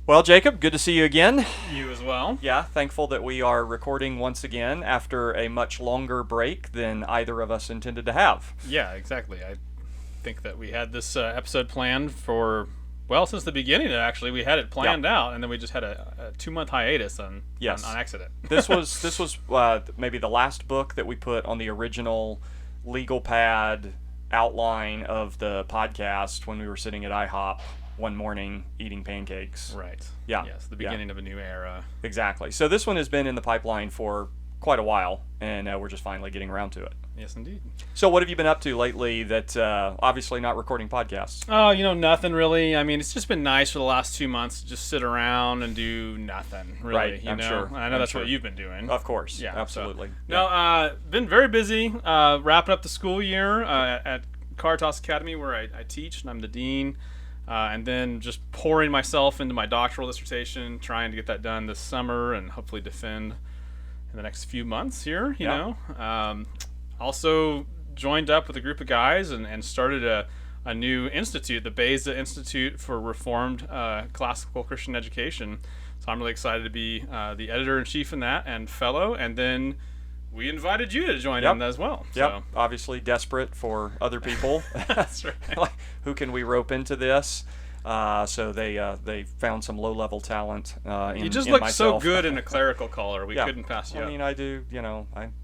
Well, Jacob, good to see you again. You as well. Yeah, thankful that we are recording once again after a much longer break than either of us intended to have. Yeah, exactly. I think that we had this episode planned for, since the beginning, actually. We had it planned out, and then we just had a 2-month hiatus on accident. This was maybe the last book that we put on the original legal pad outline of the podcast when we were sitting at IHOP one morning eating pancakes. Right. Yeah. Yes, the beginning of a new era. Exactly. So this one has been in the pipeline for quite a while, and we're just finally getting around to it. Yes, indeed. So what have you been up to lately that obviously not recording podcasts? Oh, nothing really. I mean, it's just been nice for the last 2 months to just sit around and do nothing, really. Right, I'm sure. And I know that's what you've been doing. Of course. Yeah, absolutely. Been very busy wrapping up the school year at Caritas Academy where I teach, and I'm the dean. And then just pouring myself into my doctoral dissertation, trying to get that done this summer and hopefully defend in the next few months here, you know. Also joined up with a group of guys and started a new institute, the Beza Institute for Reformed Classical Christian Education. So I'm really excited to be the editor-in-chief in that and fellow, and then we invited you to join in as well. Yep. So. Obviously desperate for other people. That's right. Like, who can we rope into this? So they found some low-level talent You just in look myself. so good in a clerical collar. We couldn't pass you up. I mean, I do,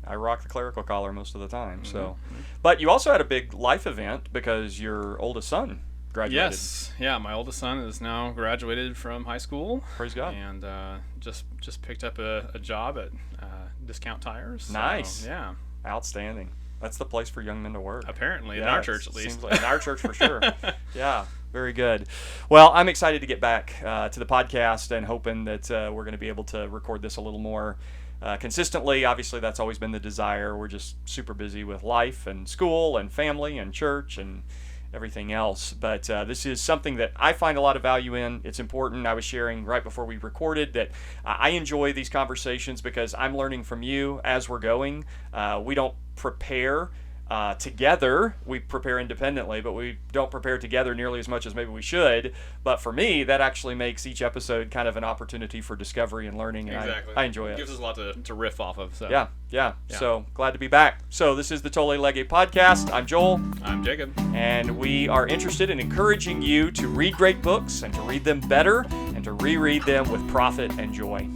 I rock the clerical collar most of the time. So, But you also had a big life event because your oldest son graduated. Yes. Yeah, my oldest son is now graduated from high school. Praise God. And just picked up a job at Discount Tires. So, nice. Yeah. Outstanding. That's the place for young men to work. Apparently, in our church at least. Seems like in our church for sure. Yeah, very good. Well, I'm excited to get back to the podcast and hoping that we're going to be able to record this a little more consistently. Obviously, that's always been the desire. We're just super busy with life and school and family and church and everything else. But this is something that I find a lot of value in. It's important. I was sharing right before we recorded that I enjoy these conversations because I'm learning from you as we're going. We don't prepare together. We prepare independently, but we don't prepare together nearly as much as maybe we should. But for me, that actually makes each episode kind of an opportunity for discovery and learning. And exactly. I enjoy it. It gives us a lot to riff off of. So. Yeah. So glad to be back. So this is the Tolle Lege podcast. I'm Joel. I'm Jacob. And we are interested in encouraging you to read great books and to read them better and to reread them with profit and joy.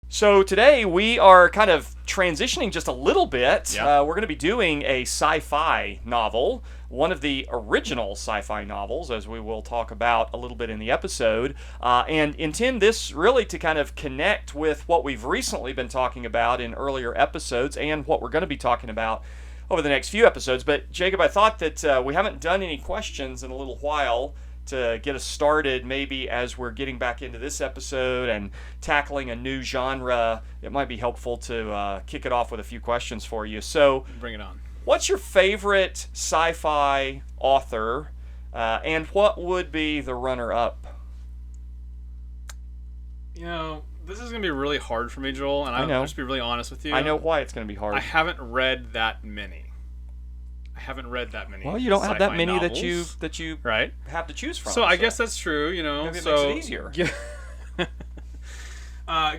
So today we are kind of transitioning just a little bit. Yeah. We're going to be doing a sci-fi novel, one of the original sci-fi novels, as we will talk about a little bit in the episode, and intend this really to kind of connect with what we've recently been talking about in earlier episodes and what we're going to be talking about over the next few episodes. But Jacob, I thought that we haven't done any questions in a little while to get us started, maybe as we're getting back into this episode and tackling a new genre. It might be helpful to kick it off with a few questions for you. So, bring it on. What's your favorite sci-fi author, and what would be the runner-up? This is going to be really hard for me, Joel, and I'll just be really honest with you. I know why it's going to be hard. I haven't read that many. Well, you don't have that many novels, that you right? have to choose from. So I guess that's true. Maybe it makes it easier.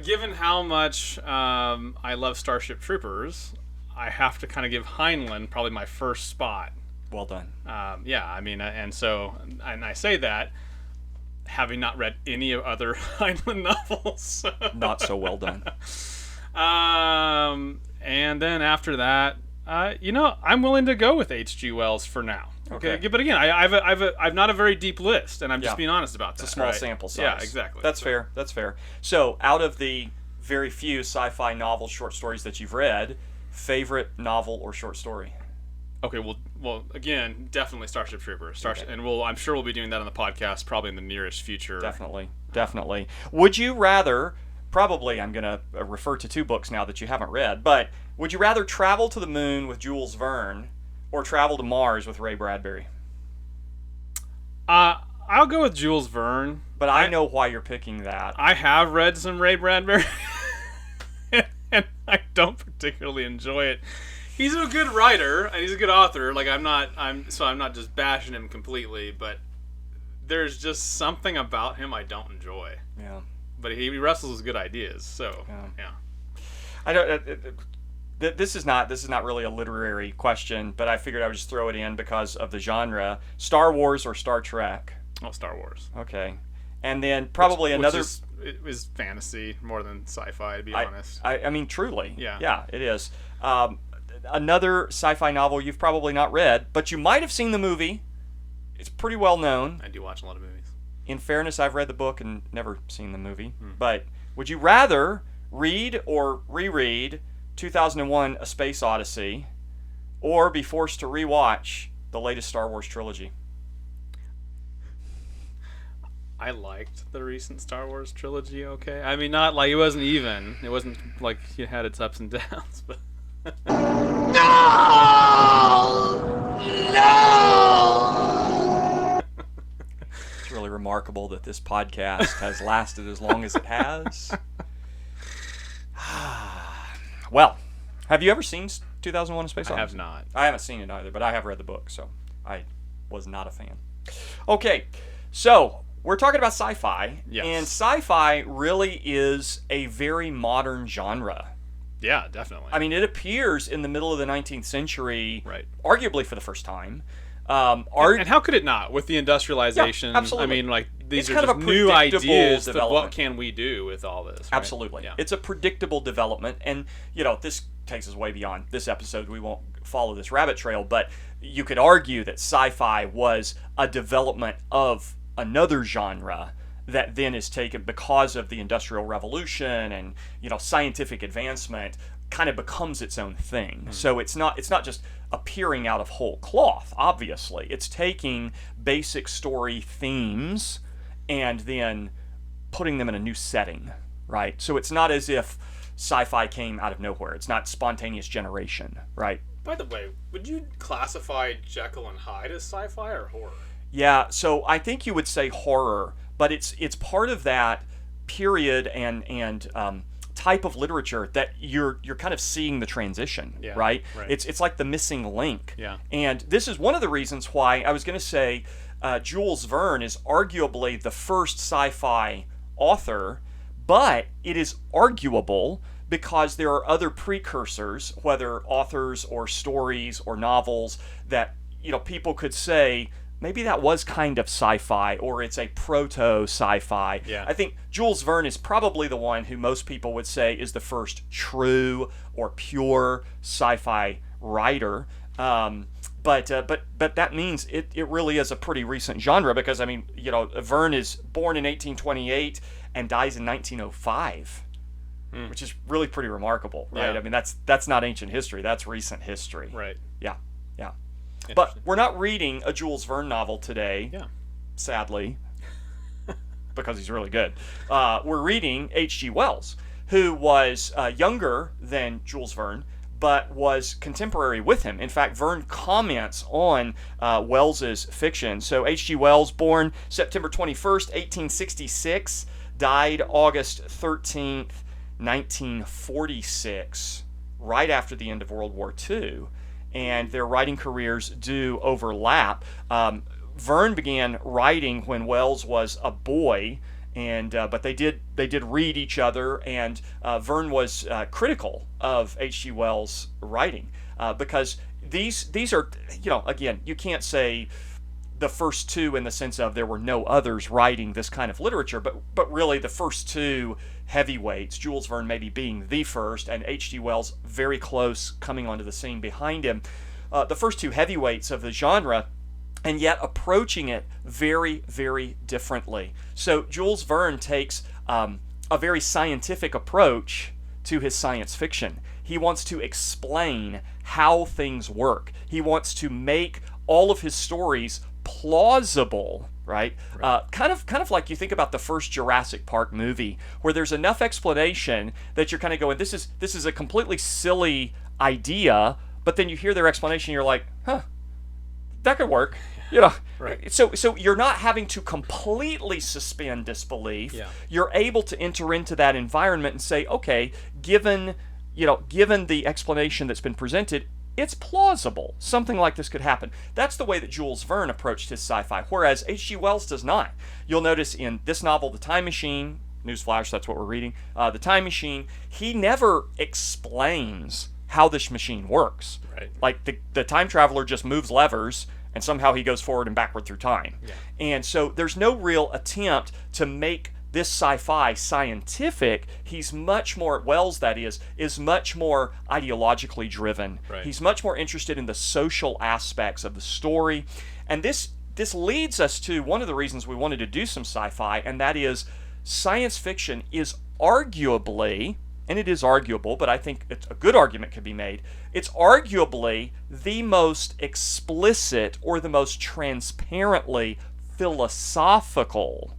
Given how much I love Starship Troopers, I have to kind of give Heinlein probably my first spot. Well done. Yeah, I mean, and I say that having not read any other Heinlein novels. Not so well done. And then after that, I'm willing to go with H.G. Wells for now. Okay. But again, I've not a very deep list, and I'm just being honest about that. It's a small sample size. Yeah, exactly. That's fair. So, out of the very few sci-fi novels, short stories that you've read, favorite novel or short story? Okay, well, again, definitely Starship Troopers. And I'm sure we'll be doing that on the podcast probably in the nearest future. Definitely. Would you rather? Probably, I'm going to refer to two books now that you haven't read. But would you rather travel to the moon with Jules Verne, or travel to Mars with Ray Bradbury? I'll go with Jules Verne. But I know why you're picking that. I have read some Ray Bradbury, and I don't particularly enjoy it. He's a good writer and he's a good author. Like I'm not just bashing him completely, but there's just something about him I don't enjoy. Yeah. But he wrestles with good ideas. So yeah. I don't. This is not really a literary question, but I figured I would just throw it in because of the genre. Star Wars or Star Trek? Oh, Star Wars. Okay. And then probably another. It is fantasy more than sci-fi, to be honest. I mean, truly. Yeah. Yeah, it is. Another sci-fi novel you've probably not read, but you might have seen the movie. It's pretty well known. I do watch a lot of movies. In fairness, I've read the book and never seen the movie. But would you rather read or reread 2001: A Space Odyssey, or be forced to rewatch the latest Star Wars trilogy? I liked the recent Star Wars trilogy. Okay, I mean, not like it wasn't even. It wasn't like it had its ups and downs, but. No! It's really remarkable that this podcast has lasted as long as it has. Well, have you ever seen 2001: A Space Odyssey? I have not. I haven't seen it either, but I have read the book, so I was not a fan. Okay, so we're talking about sci-fi, yes. And sci-fi really is a very modern genre. Yeah, definitely. I mean, it appears in the middle of the 19th century, right? Arguably for the first time. And how could it not with the industrialization? Yeah, absolutely. I mean, like these it's are kind just of a new ideas. Development. What can we do with all this? Right? Absolutely, yeah. It's a predictable development, and this takes us way beyond this episode. We won't follow this rabbit trail, but you could argue that sci-fi was a development of another genre that then is taken because of the Industrial Revolution and scientific advancement, kind of becomes its own thing. So it's not just appearing out of whole cloth. Obviously, it's taking basic story themes and then putting them in a new setting, right? So it's not as if sci-fi came out of nowhere. It's not spontaneous generation, right? By the way, would you classify Jekyll and Hyde as sci-fi or horror? Yeah, so I think you would say horror, but it's part of that period and type of literature that you're kind of seeing the transition, right? It's like the missing link. Yeah. And this is one of the reasons why I was going to say Jules Verne is arguably the first sci-fi author, but it is arguable because there are other precursors, whether authors or stories or novels, that people could say maybe that was kind of sci-fi, or it's a proto-sci-fi. Yeah. I think Jules Verne is probably the one who most people would say is the first true or pure sci-fi writer. But that means it really is a pretty recent genre, because Verne is born in 1828 and dies in 1905, which is really pretty remarkable, right? Yeah. I mean, that's not ancient history, that's recent history. Right. Yeah. But we're not reading a Jules Verne novel today, sadly, because he's really good. We're reading H.G. Wells, who was younger than Jules Verne, but was contemporary with him. In fact, Verne comments on Wells's fiction. So H.G. Wells, born September 21st, 1866, died August 13th, 1946, right after the end of World War II. And their writing careers do overlap. Verne began writing when Wells was a boy, and but they did read each other, and Verne was critical of H.G. Wells' writing because these are, again, you can't say the first two in the sense of there were no others writing this kind of literature, but really the first two heavyweights, Jules Verne maybe being the first, and H.G. Wells very close coming onto the scene behind him, the first two heavyweights of the genre, and yet approaching it very, very differently. So Jules Verne takes a very scientific approach to his science fiction. He wants to explain how things work. He wants to make all of his stories plausible, right? Kind of like you think about the first Jurassic Park movie, where there's enough explanation that you're kind of going, this is a completely silly idea, but then you hear their explanation, you're like, huh, that could work. You know, Right. So you're not having to completely suspend disbelief. Yeah. You're able to enter into that environment and say, okay, given the explanation that's been presented, it's plausible. Something like this could happen. That's the way that Jules Verne approached his sci-fi, whereas H.G. Wells does not. You'll notice in this novel, The Time Machine, newsflash, that's what we're reading, The Time Machine, he never explains how this machine works. Right. Like the time traveler just moves levers and somehow he goes forward and backward through time. Yeah. And so there's no real attempt to make this sci-fi scientific. He's much more, Wells that is much more ideologically driven. Right. He's much more interested in the social aspects of the story. And this leads us to one of the reasons we wanted to do some sci-fi, and that is science fiction is arguably, and it is arguable, but I think it's a good argument could be made, it's arguably the most explicit or the most transparently philosophical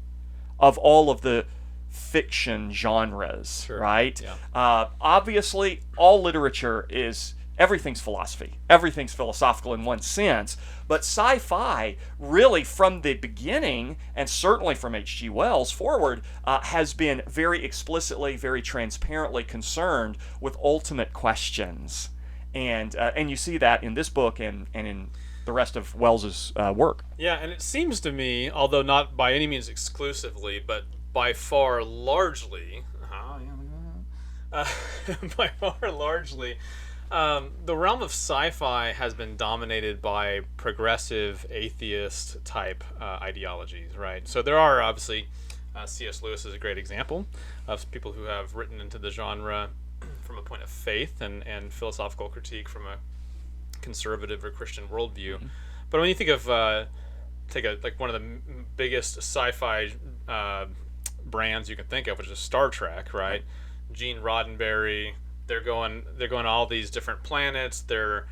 of all of the fiction genres, Sure. right? Yeah. Obviously, all literature is, everything's philosophy. Everything's philosophical in one sense. But sci-fi, really from the beginning, and certainly from H.G. Wells forward, has been very explicitly, very transparently concerned with ultimate questions. And you see that in this book and in the rest of Wells's work. Yeah, and it seems to me, although not by any means exclusively, but by far largely, by far largely, the realm of sci-fi has been dominated by progressive atheist type ideologies, right? So there are obviously, C.S. Lewis is a great example of people who have written into the genre from a point of faith and philosophical critique from a conservative or Christian worldview. Mm-hmm. But when you think of like one of the biggest sci-fi brands you can think of, which is Star Trek, right? Gene Roddenberry. They're going to all these different planets. They're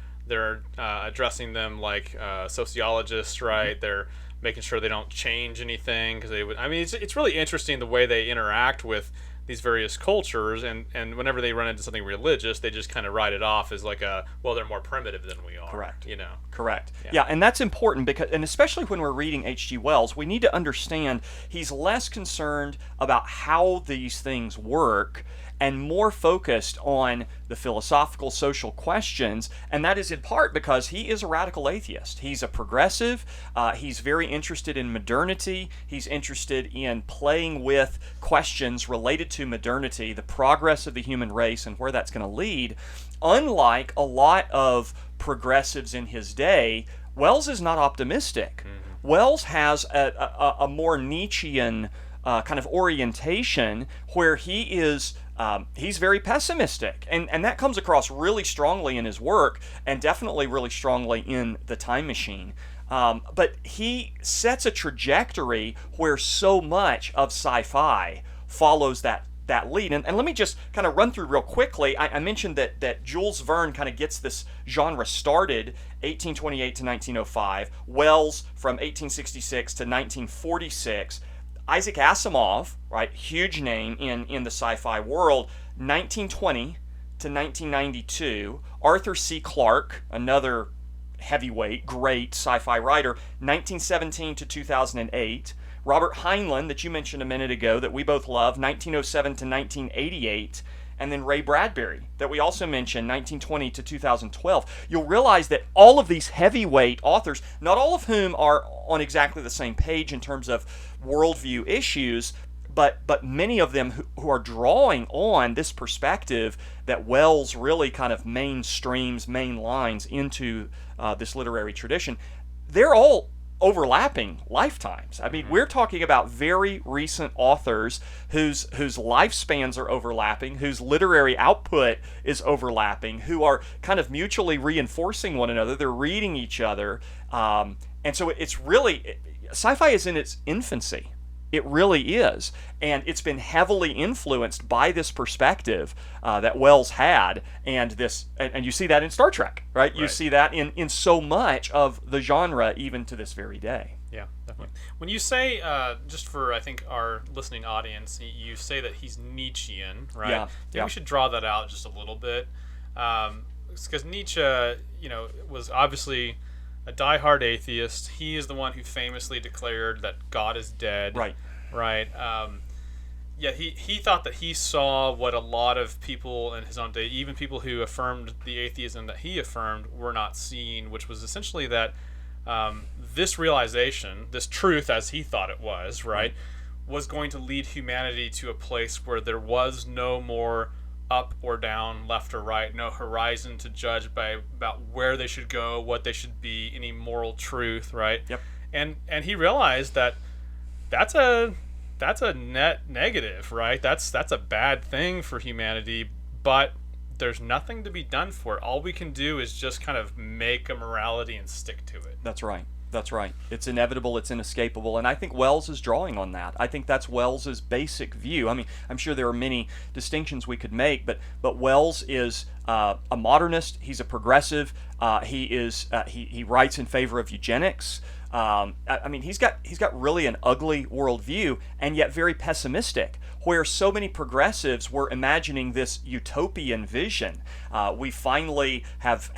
addressing them like sociologists, right? Mm-hmm. They're making sure they don't change anything because they would. I mean, it's really interesting the way they interact with these various cultures, and whenever they run into something religious, they just kind of write it off as like they're more primitive than we are. Correct. You know. Correct. Yeah, and that's important because, and especially when we're reading H.G. Wells, we need to understand he's less concerned about how these things work and more focused on the philosophical, social questions, and that is in part because he is a radical atheist. He's a progressive. He's very interested in modernity. He's interested in playing with questions related to modernity, the progress of the human race, and where that's going to lead. Unlike a lot of progressives in his day, Wells is not optimistic. Mm-hmm. Wells has a more Nietzschean kind of orientation where he is he's very pessimistic, and that comes across really strongly in his work and definitely really strongly in The Time Machine. But he sets a trajectory where so much of sci-fi follows that lead. And let me just kind of run through real quickly. I mentioned that Jules Verne kind of gets this genre started 1828 to 1905, Wells from 1866 to 1946, Isaac Asimov, right, huge name in the sci-fi world, 1920 to 1992, Arthur C. Clarke, another heavyweight, great sci-fi writer, 1917 to 2008, Robert Heinlein, that you mentioned a minute ago, that we both love, 1907 to 1988, and then Ray Bradbury, that we also mentioned, 1920 to 2012. You'll realize that all of these heavyweight authors, not all of whom are on exactly the same page in terms of worldview issues, but many of them who are drawing on this perspective that Wells really kind of mainlines into this literary tradition, they're all overlapping lifetimes. I mean, we're talking about very recent authors whose lifespans are overlapping, whose literary output is overlapping, who are kind of mutually reinforcing one another. They're reading each other. And so it's really, sci-fi is in its infancy. It really is. And it's been heavily influenced by this perspective that Wells had, and you see that in Star Trek, right? You see that in so much of the genre, even to this very day. Yeah, definitely. When you say, just for I think our listening audience, you say that he's Nietzschean, right? Yeah. I think we should draw that out just a little bit, because Nietzsche, was obviously a diehard atheist. He is the one who famously declared that God is dead. Right. Right. He thought that he saw what a lot of people in his own day, even people who affirmed the atheism that he affirmed, were not seeing, which was essentially that this realization, this truth as he thought it was, right, was going to lead humanity to a place where there was no more up or down, left or right, no horizon to judge about where they should go, what they should be, any moral truth, right? Yep. And he realized that that's a net negative, right? That's a bad thing for humanity, but there's nothing to be done for it. All we can do is just kind of make a morality and stick to it. That's right. It's inevitable, it's inescapable, and I think Wells is drawing on that. I think that's Wells's basic view. I mean, I'm sure there are many distinctions we could make, but Wells is a modernist. He's a progressive. He writes in favor of eugenics. I mean, he's got really an ugly worldview, and yet very pessimistic, where so many progressives were imagining this utopian vision. We finally have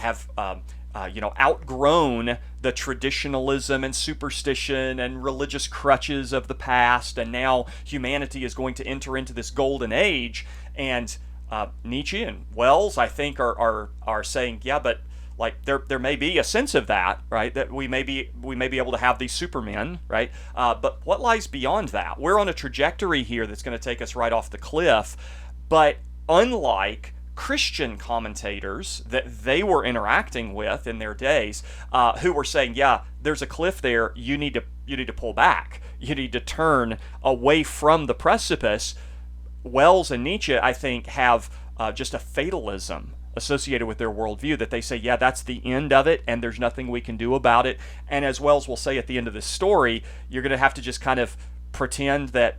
outgrown the traditionalism and superstition and religious crutches of the past, and now humanity is going to enter into this golden age. And Nietzsche and Wells, I think, are saying, yeah, but like there may be a sense of that, right? That we may be able to have these supermen, right? But what lies beyond that? We're on a trajectory here that's going to take us right off the cliff. But unlike Christian commentators that they were interacting with in their days, who were saying, yeah, there's a cliff there, you need to pull back, you need to turn away from the precipice. Wells and Nietzsche, I think, have just a fatalism associated with their worldview, that they say, yeah, that's the end of it, and there's nothing we can do about it. And as Wells will say at the end of this story, you're going to have to just kind of pretend that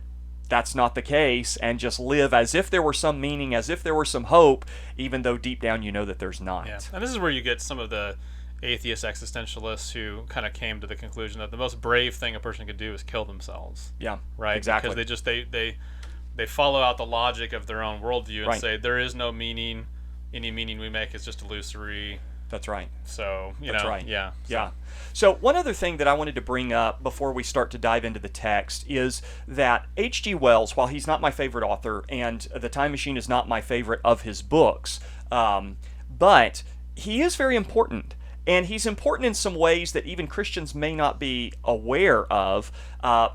that's not the case, and just live as if there were some meaning, as if there were some hope, even though deep down you know that there's not. Yeah. And this is where you get some of the atheist existentialists who kind of came to the conclusion that the most brave thing a person could do is kill themselves. Yeah, right. Exactly. Because they follow out the logic of their own worldview and say there is no meaning. Any meaning we make is just illusory. That's right. So, That's right. Yeah. Yeah. So one other thing that I wanted to bring up before we start to dive into the text is that H.G. Wells, while he's not my favorite author, and The Time Machine is not my favorite of his books, but he is very important. And he's important in some ways that even Christians may not be aware of.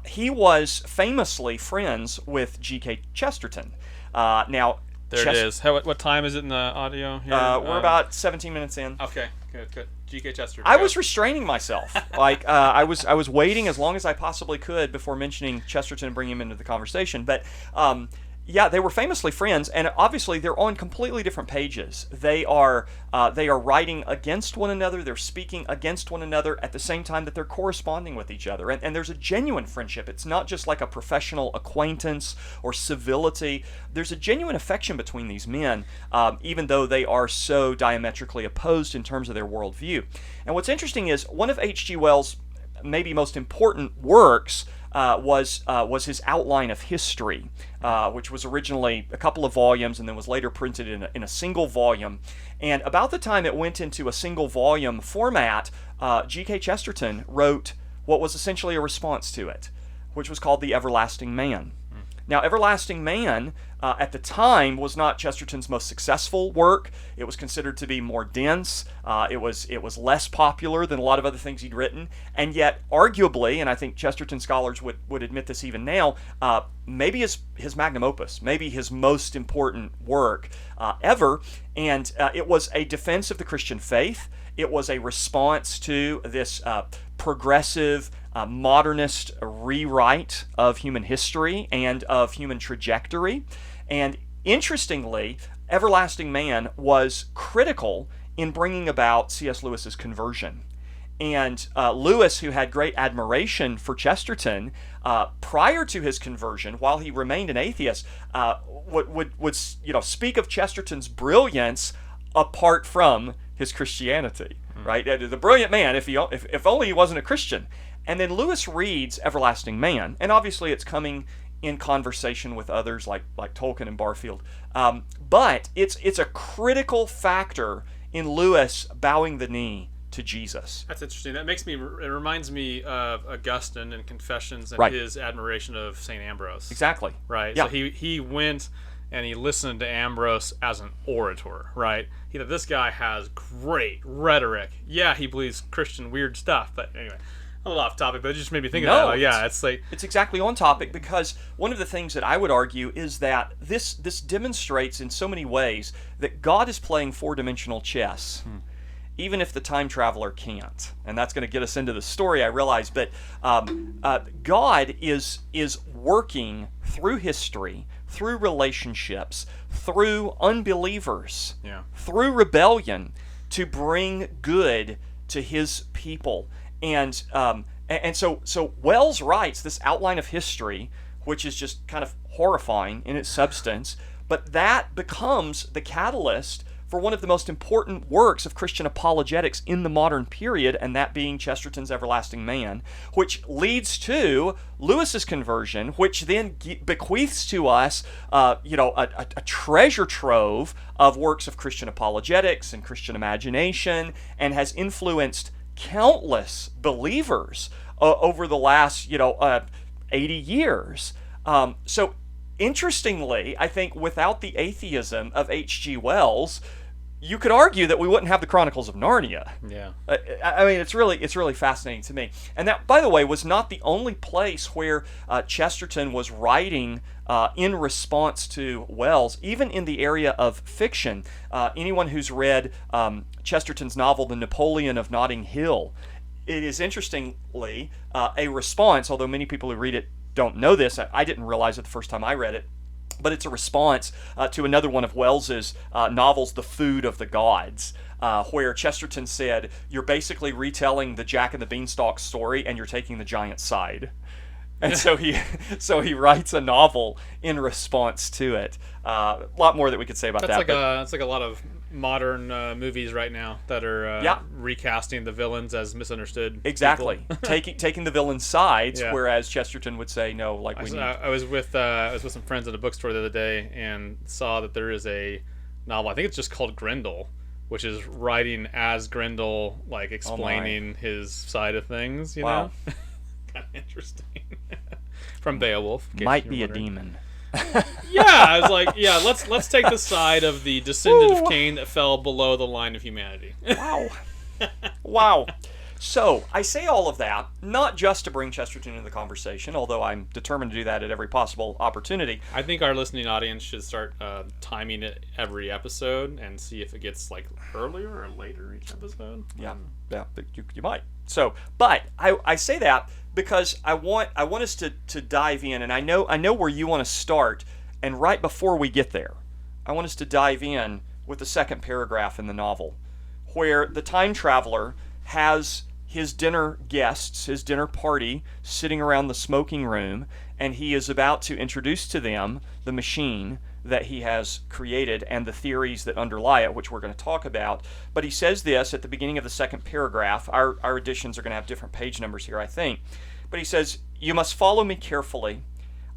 He was famously friends with G.K. Chesterton. Now, there it is. What time is it in the audio here? We're about 17 minutes in. Okay, good. G.K. Chesterton. I was restraining myself. I was waiting as long as I possibly could before mentioning Chesterton and bringing him into the conversation. But yeah, they were famously friends, and obviously they're on completely different pages. They are writing against one another. They're speaking against one another at the same time that they're corresponding with each other. And there's a genuine friendship. It's not just like a professional acquaintance or civility. There's a genuine affection between these men, even though they are so diametrically opposed in terms of their worldview. And what's interesting is one of H.G. Wells' maybe most important works was his Outline of History, which was originally a couple of volumes and then was later printed in a single volume. And about the time it went into a single volume format, G.K. Chesterton wrote what was essentially a response to it, which was called The Everlasting Man. Now, Everlasting Man, at the time, was not Chesterton's most successful work. It was considered to be more dense. It was less popular than a lot of other things he'd written. And yet, arguably, and I think Chesterton scholars would admit this even now, maybe his magnum opus, maybe his most important work ever. And it was a defense of the Christian faith. It was a response to this progressive, modernist rewrite of human history and of human trajectory. And interestingly, Everlasting Man was critical in bringing about C.S. Lewis's conversion. And Lewis, who had great admiration for Chesterton, prior to his conversion, while he remained an atheist, would speak of Chesterton's brilliance apart from his Christianity. Right? The brilliant man, if only he wasn't a Christian. And then Lewis reads Everlasting Man, and obviously it's coming in conversation with others like Tolkien and Barfield. But it's a critical factor in Lewis bowing the knee to Jesus. That's interesting. It reminds me of Augustine and Confessions and Right. his admiration of St. Ambrose. Exactly. Right. Yeah. So he went and he listened to Ambrose as an orator, right? He thought this guy has great rhetoric. Yeah, he believes Christian weird stuff, but anyway, a little off topic, but it just made me think of that. Like, yeah, it's like it's exactly on topic, because one of the things that I would argue is that this demonstrates in so many ways that God is playing four-dimensional chess. Even if the time traveler can't. And that's going to get us into the story, I realize. But God is working through history, through relationships, through unbelievers, through rebellion, to bring good to his people. And so Wells writes this outline of history, which is just kind of horrifying in its substance, but that becomes the catalyst for one of the most important works of Christian apologetics in the modern period, and that being Chesterton's Everlasting Man, which leads to Lewis's conversion, which then bequeaths to us, a treasure trove of works of Christian apologetics and Christian imagination, and has influenced countless believers over the last, 80 years. So, interestingly, I think without the atheism of H.G. Wells, you could argue that we wouldn't have the Chronicles of Narnia. Yeah. I mean, it's really fascinating to me. And that, by the way, was not the only place where Chesterton was writing in response to Wells, even in the area of fiction. Anyone who's read Chesterton's novel, The Napoleon of Notting Hill, it is interestingly a response, although many people who read it don't know this. I didn't realize it the first time I read it. But it's a response to another one of Wells's novels, The Food of the Gods, where Chesterton said, you're basically retelling the Jack and the Beanstalk story, and you're taking the giant's side. And so he writes a novel in response to it. A lot more that we could say about that. That's like a lot of modern movies right now that are recasting the villains as misunderstood. Exactly, taking the villain's sides, whereas Chesterton would say no. I was with some friends at a bookstore the other day and saw that there is a novel. I think it's just called Grendel, which is writing as Grendel, like explaining his side of things. You know, kind of interesting. From Beowulf, might be a demon. I was like, let's take the side of the descendant of Cain that fell below the line of humanity. Wow. So, I say all of that, not just to bring Chesterton into the conversation, although I'm determined to do that at every possible opportunity. I think our listening audience should start timing it every episode and see if it gets like earlier or later each episode. Yeah, you might. So, but I say that because I want us to dive in, and I know where you want to start, and right before we get there, I want us to dive in with the second paragraph in the novel, where the time traveler has his dinner guests, his dinner party, sitting around the smoking room, and he is about to introduce to them the machine that he has created and the theories that underlie it, which we're going to talk about. But he says this at the beginning of the second paragraph. Our editions are going to have different page numbers here, I think. But he says, "You must follow me carefully.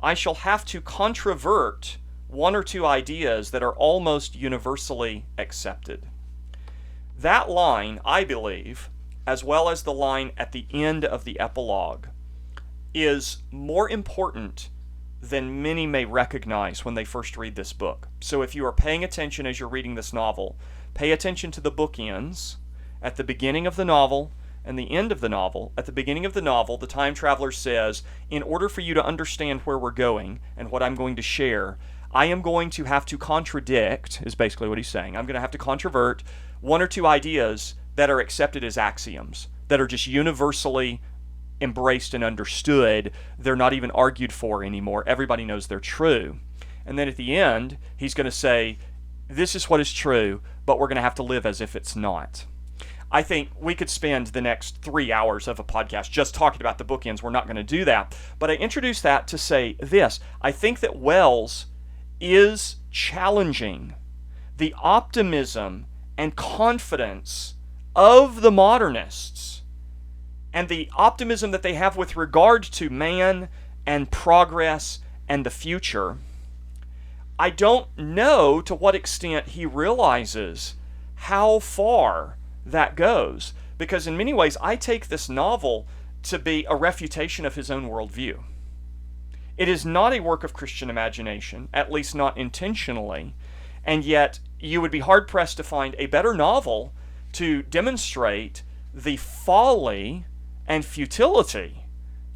I shall have to controvert one or two ideas that are almost universally accepted." That line, I believe, as well as the line at the end of the epilogue, is more important than many may recognize when they first read this book. So if you are paying attention as you're reading this novel, pay attention to the bookends. At the beginning of the novel and the end of the novel, at the beginning of the novel, the time traveler says, in order for you to understand where we're going and what I'm going to share, I am going to have to contradict, is basically what he's saying. I'm going to have to controvert one or two ideas that are accepted as axioms, that are just universally embraced and understood. They're not even argued for anymore. Everybody knows they're true. And then at the end, he's going to say, this is what is true, but we're going to have to live as if it's not. I think we could spend the next 3 hours of a podcast just talking about the bookends. We're not going to do that. But I introduced that to say this. I think that Wells is challenging the optimism and confidence of the modernists and the optimism that they have with regard to man and progress and the future. I don't know to what extent he realizes how far that goes, because in many ways I take this novel to be a refutation of his own worldview. It is not a work of Christian imagination, at least not intentionally, and yet you would be hard-pressed to find a better novel to demonstrate the folly and futility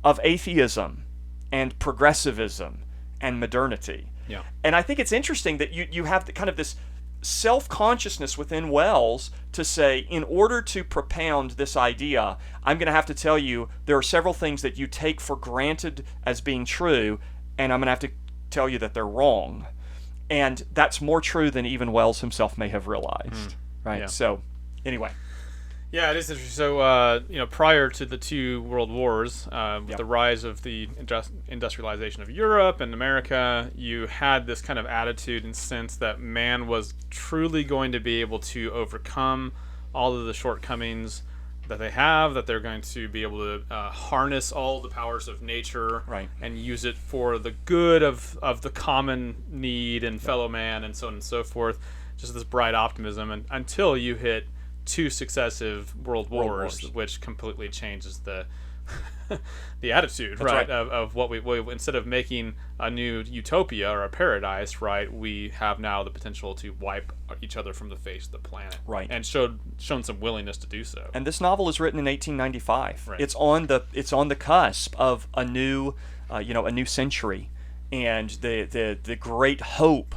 of atheism and progressivism and modernity. Yeah. And I think it's interesting that you have kind of this self-consciousness within Wells to say, in order to propound this idea, I'm going to have to tell you there are several things that you take for granted as being true, and I'm going to have to tell you that they're wrong. And that's more true than even Wells himself may have realized. Right? Yeah. So, anyway. Yeah, it is interesting. So, prior to the two world wars, with the rise of the industrialization of Europe and America, you had this kind of attitude and sense that man was truly going to be able to overcome all of the shortcomings that they have, that they're going to be able to harness all the powers of nature and use it for the good of the common need and fellow man and so on and so forth. Just this bright optimism, and until you hit two successive world wars, which completely changes the the attitude, right? Of what we instead of making a new utopia or a paradise, right? We have now the potential to wipe each other from the face of the planet, right? And shown some willingness to do so. And this novel is written in 1895. Right. It's on the cusp of a new a new century, and the great hope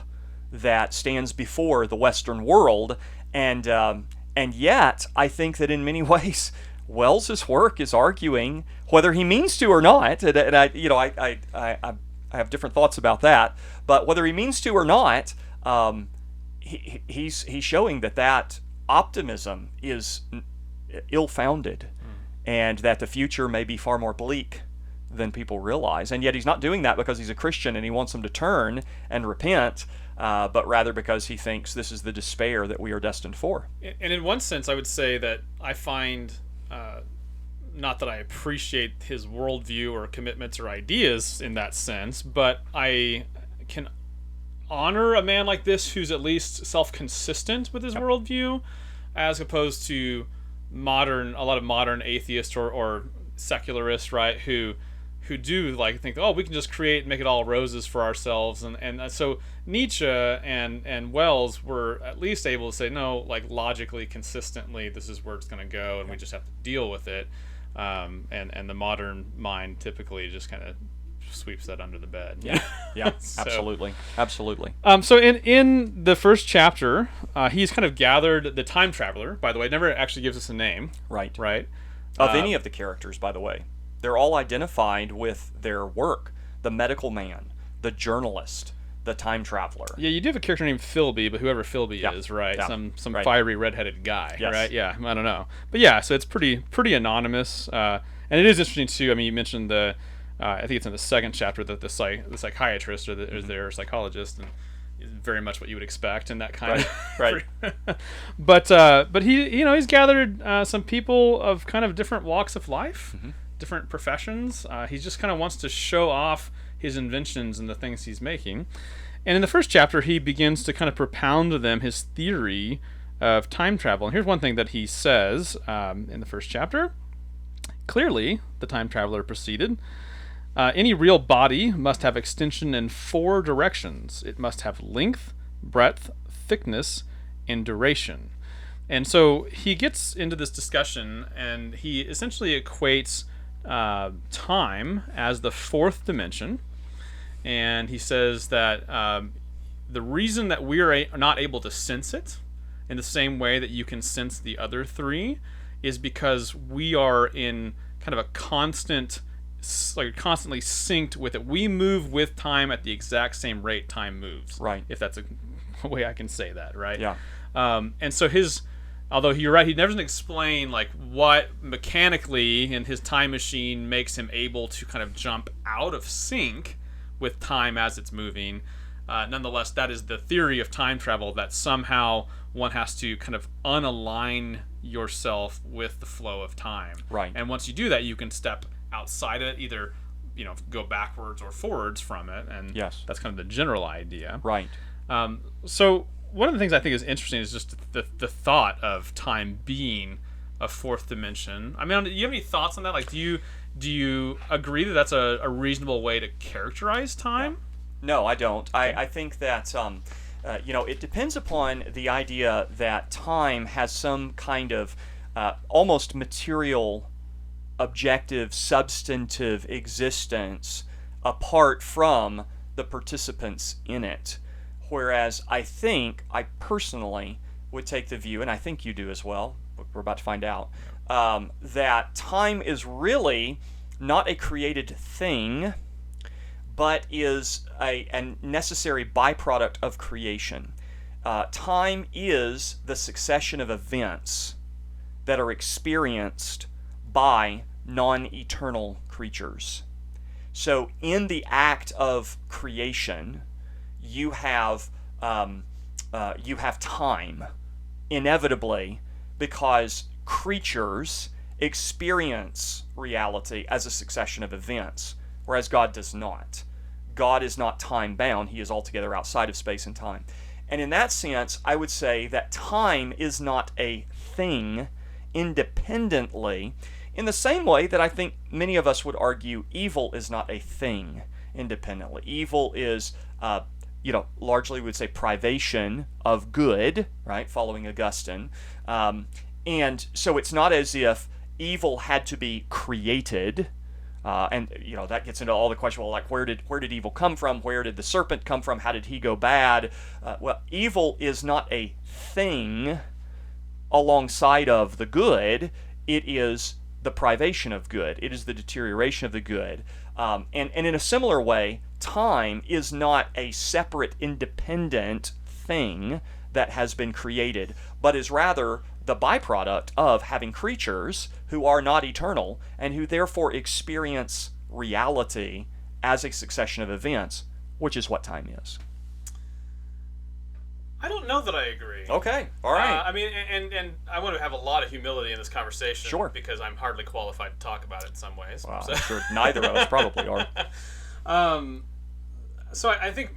that stands before the Western world, and yet I think that in many ways Wells's work is arguing, whether he means to or not, and I have different thoughts about that, but whether he means to or not, he's showing that optimism is ill-founded, and that the future may be far more bleak than people realize. And yet he's not doing that because he's a Christian and he wants them to turn and repent, but rather because he thinks this is the despair that we are destined for. And in one sense, I would say that I find, not that I appreciate his worldview or commitments or ideas in that sense, but I can honor a man like this who's at least self-consistent with his worldview, as opposed to a lot of modern atheists or secularists, right, who do think, oh, we can just make it all roses for ourselves, and so Nietzsche and Wells were at least able to say, no, logically, consistently, this is where it's going to go, and we just have to deal with it, and the modern mind typically just kind of sweeps that under the bed. Yeah, absolutely. So in the first chapter, he's kind of gathered the time traveler. By the way, it never actually gives us a name. Right. Of any of the characters, by the way. They're all identified with their work. The medical man, the journalist, the time traveler. Yeah, you do have a character named Philby, but whoever Philby is, right? Yeah. Some fiery redheaded guy, yes. Right? Yeah, I don't know. But yeah, so it's pretty anonymous. And it is interesting, too. I mean, you mentioned I think it's in the second chapter that the psychiatrist or their psychologist, and very much what you would expect in that kind of right. But he he's gathered some people of kind of different walks of life, different professions. He just kind of wants to show off his inventions and the things he's making. And in the first chapter, he begins to kind of propound to them his theory of time travel. And here's one thing that he says in the first chapter. Clearly, the time traveler proceeded, any real body must have extension in 4 directions. It must have length, breadth, thickness, and duration. And so he gets into this discussion, and he essentially equates time as the 4th dimension. And he says that the reason that we are not able to sense it in the same way that you can sense the other 3 is because we are in kind of a constantly synced with it. We move with time at the exact same rate time moves. Right. If that's a way I can say that, right? Yeah. And so his Although you're right, he never doesn't explain like what mechanically in his time machine makes him able to kind of jump out of sync with time as it's moving. Nonetheless, that is the theory of time travel, that somehow one has to kind of unalign yourself with the flow of time. Right. And once you do that, you can step outside of it, either go backwards or forwards from it. And yes, that's kind of the general idea. Right. So one of the things I think is interesting is just the thought of time being a fourth dimension. I mean, do you have any thoughts on that? Like, do you agree that that's a reasonable way to characterize time? No, I don't. I think that it depends upon the idea that time has some kind of almost material, objective, substantive existence apart from the participants in it. Whereas I personally would take the view, and I think you do as well, we're about to find out, that time is really not a created thing, but is a necessary byproduct of creation. Time is the succession of events that are experienced by non-eternal creatures. So in the act of creation, you have time, inevitably, because creatures experience reality as a succession of events, whereas God does not. God is not time-bound. He is altogether outside of space and time. And in that sense, I would say that time is not a thing independently, in the same way that I think many of us would argue evil is not a thing independently. Evil is, largely we would say privation of good, right, following Augustine. And so it's not as if evil had to be created. And that gets into all the questions. Well, like where did evil come from? Where did the serpent come from? How did he go bad? Well, evil is not a thing alongside of the good. It is the privation of good. It is the deterioration of the good. And in a similar way, time is not a separate, independent thing that has been created, but is rather the byproduct of having creatures who are not eternal and who therefore experience reality as a succession of events, which is what time is. I don't know that I agree. Okay, all right. I mean, and I want to have a lot of humility in this conversation, sure, because I'm hardly qualified to talk about it in some ways. Well, so. I'm sure neither of us probably are. So I think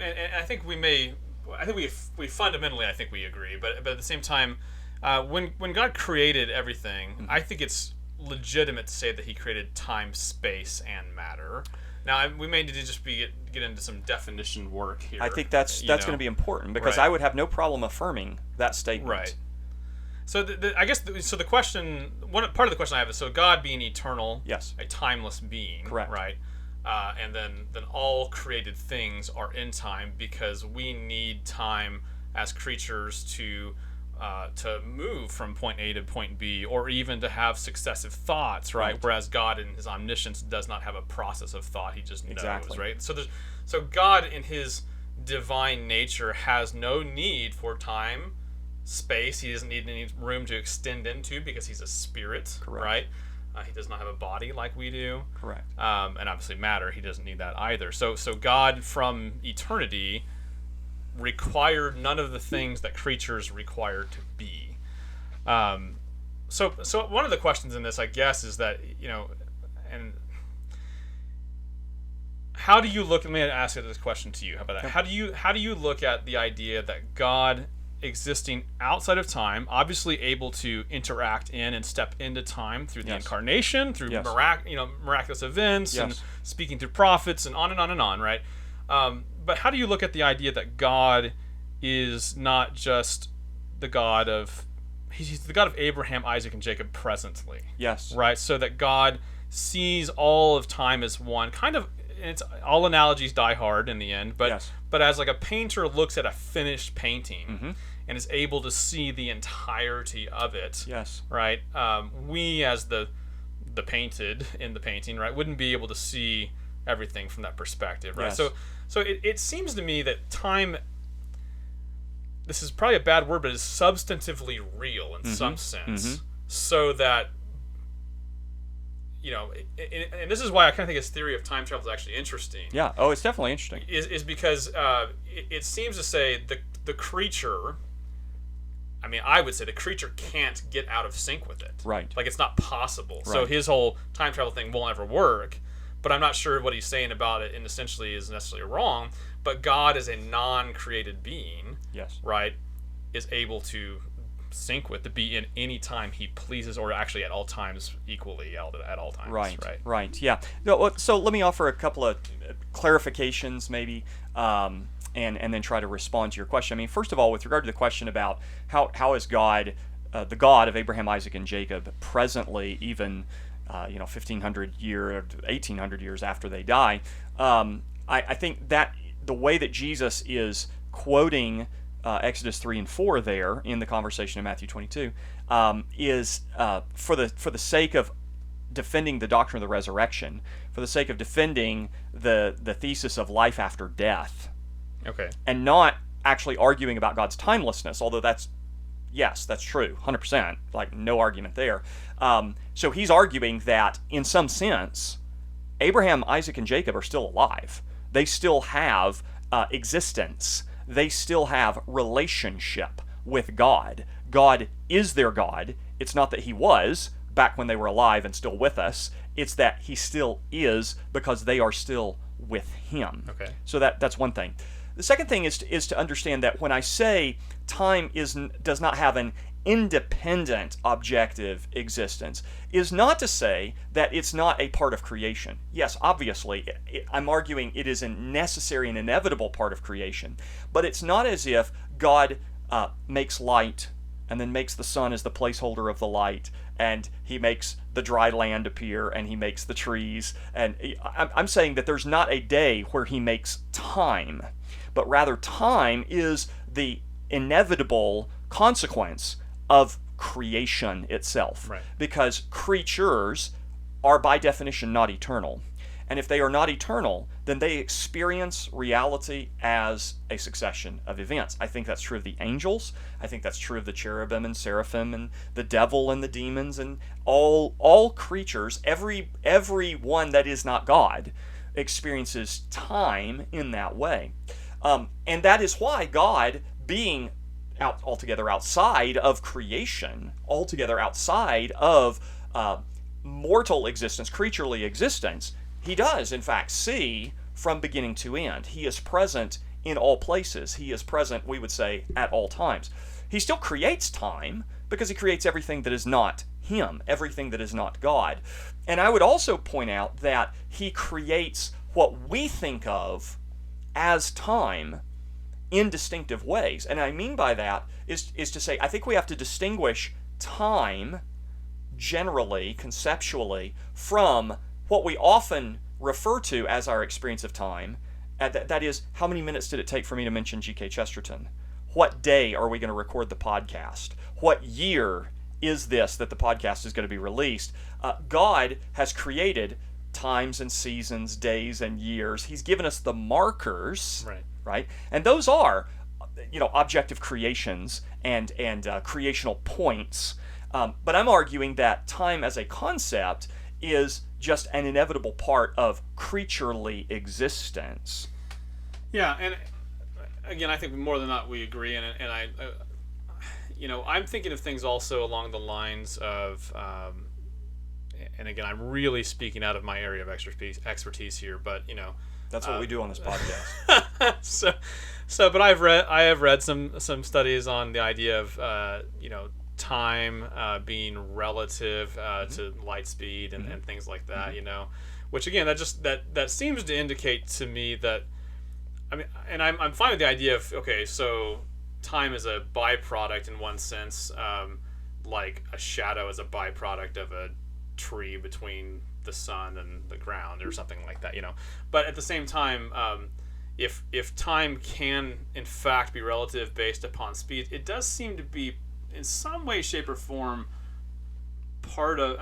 we fundamentally we agree, but at the same time, when God created everything, mm-hmm. I think it's legitimate to say that He created time, space, and matter. Now, we may need to just get into some definition work here. I think that's going to be important, because right. I would have no problem affirming that statement. Right. So I guess the question, part of the question I have is, so God being eternal, yes, a timeless being, correct, right? And then all created things are in time, because we need time as creatures to move from point A to point B, or even to have successive thoughts, right? Whereas God in His omniscience does not have a process of thought; He just knows, right? So God in His divine nature has no need for time, space. He doesn't need any room to extend into, because He's a spirit, correct, right? He does not have a body like we do, correct. And obviously matter, He doesn't need that either. So God from eternity required none of the things that creatures require to be. So one of the questions in this, I guess, is that, and how do you look? Let me ask this question to you. How about that? How do you look at the idea that God existing outside of time, obviously able to interact in and step into time through the yes. incarnation, through yes. Miraculous events, yes. and speaking through prophets, and on and on and on, right? But how do you look at the idea that God is not just the God of... He's the God of Abraham, Isaac, and Jacob presently. Yes. Right? So that God sees all of time as one. Kind of, it's all analogies die hard in the end, but yes. but as like a painter looks at a finished painting, mm-hmm. and is able to see the entirety of it. Yes. Right? We as the painted in the painting, right, wouldn't be able to see everything from that perspective, right? Yes. So it seems to me that time this is probably a bad word, but is substantively real in some sense, so that, and this is why I kind of think his theory of time travel is actually interesting. Yeah. Oh, it's definitely interesting. Is because it seems to say the creature. I mean, I would say the creature can't get out of sync with it. Right. Like, it's not possible. Right. So his whole time travel thing won't ever work. But I'm not sure what he's saying about it, and essentially is necessarily wrong. But God, as a non-created being, yes, right, is able to sync with, to be in any time he pleases, or actually at all times equally at all times. Right. Yeah. No, so let me offer a couple of clarifications, maybe. And then try to respond to your question. I mean, first of all, with regard to the question about how is God, the God of Abraham, Isaac, and Jacob, presently, even 1,500 years, 1,800 years after they die, I think that the way that Jesus is quoting Exodus 3 and 4 there in the conversation in Matthew 22 is for the sake of defending the doctrine of the resurrection, for the sake of defending the thesis of life after death. Okay. And not actually arguing about God's timelessness, although that's true, 100%, like no argument there. So he's arguing that, in some sense, Abraham, Isaac, and Jacob are still alive. They still have existence. They still have relationship with God. God is their God. It's not that he was back when they were alive and still with us. It's that he still is because they are still with him. Okay. So that's one thing. The second thing is to understand that when I say time does not have an independent objective existence, is not to say that it's not a part of creation. Yes, obviously, I'm arguing it is a necessary and inevitable part of creation, but it's not as if God makes light and then makes the sun as the placeholder of the light, and he makes the dry land appear, and he makes the trees. And I'm saying that there's not a day where he makes time, but rather time is the inevitable consequence of creation itself. Right. Because creatures are by definition not eternal. And if they are not eternal, then they experience reality as a succession of events. I think that's true of the angels. I think that's true of the cherubim and seraphim and the devil and the demons and all creatures. Every one that is not God experiences time in that way. And that is why God, being altogether outside of creation, altogether outside of mortal existence, creaturely existence, he does, in fact, see from beginning to end. He is present in all places. He is present, we would say, at all times. He still creates time because he creates everything that is not him, everything that is not God. And I would also point out that he creates what we think of as time in distinctive ways. And I mean by that is to say, I think we have to distinguish time generally, conceptually, from what we often refer to as our experience of time. That is, how many minutes did it take for me to mention G.K. Chesterton? What day are we going to record the podcast? What year is this that the podcast is going to be released? God has created times and seasons, days and years. He's given us the markers, right? And those are, objective creations and creational points. But I'm arguing that time as a concept is just an inevitable part of creaturely existence. Yeah, and again, I think more than not we agree, and I I'm thinking of things also along the lines of, and again, I'm really speaking out of my area of expertise here, but that's what we do on this podcast. But I have read some studies on the idea of time being relative to light speed and things like that, which again that seems to indicate to me that, I mean, and I'm fine with the idea of, okay, so time is a byproduct in one sense, like a shadow is a byproduct of a tree between the sun and the ground or something like that, but at the same time, if time can in fact be relative based upon speed, it does seem to be in some way, shape, or form part of,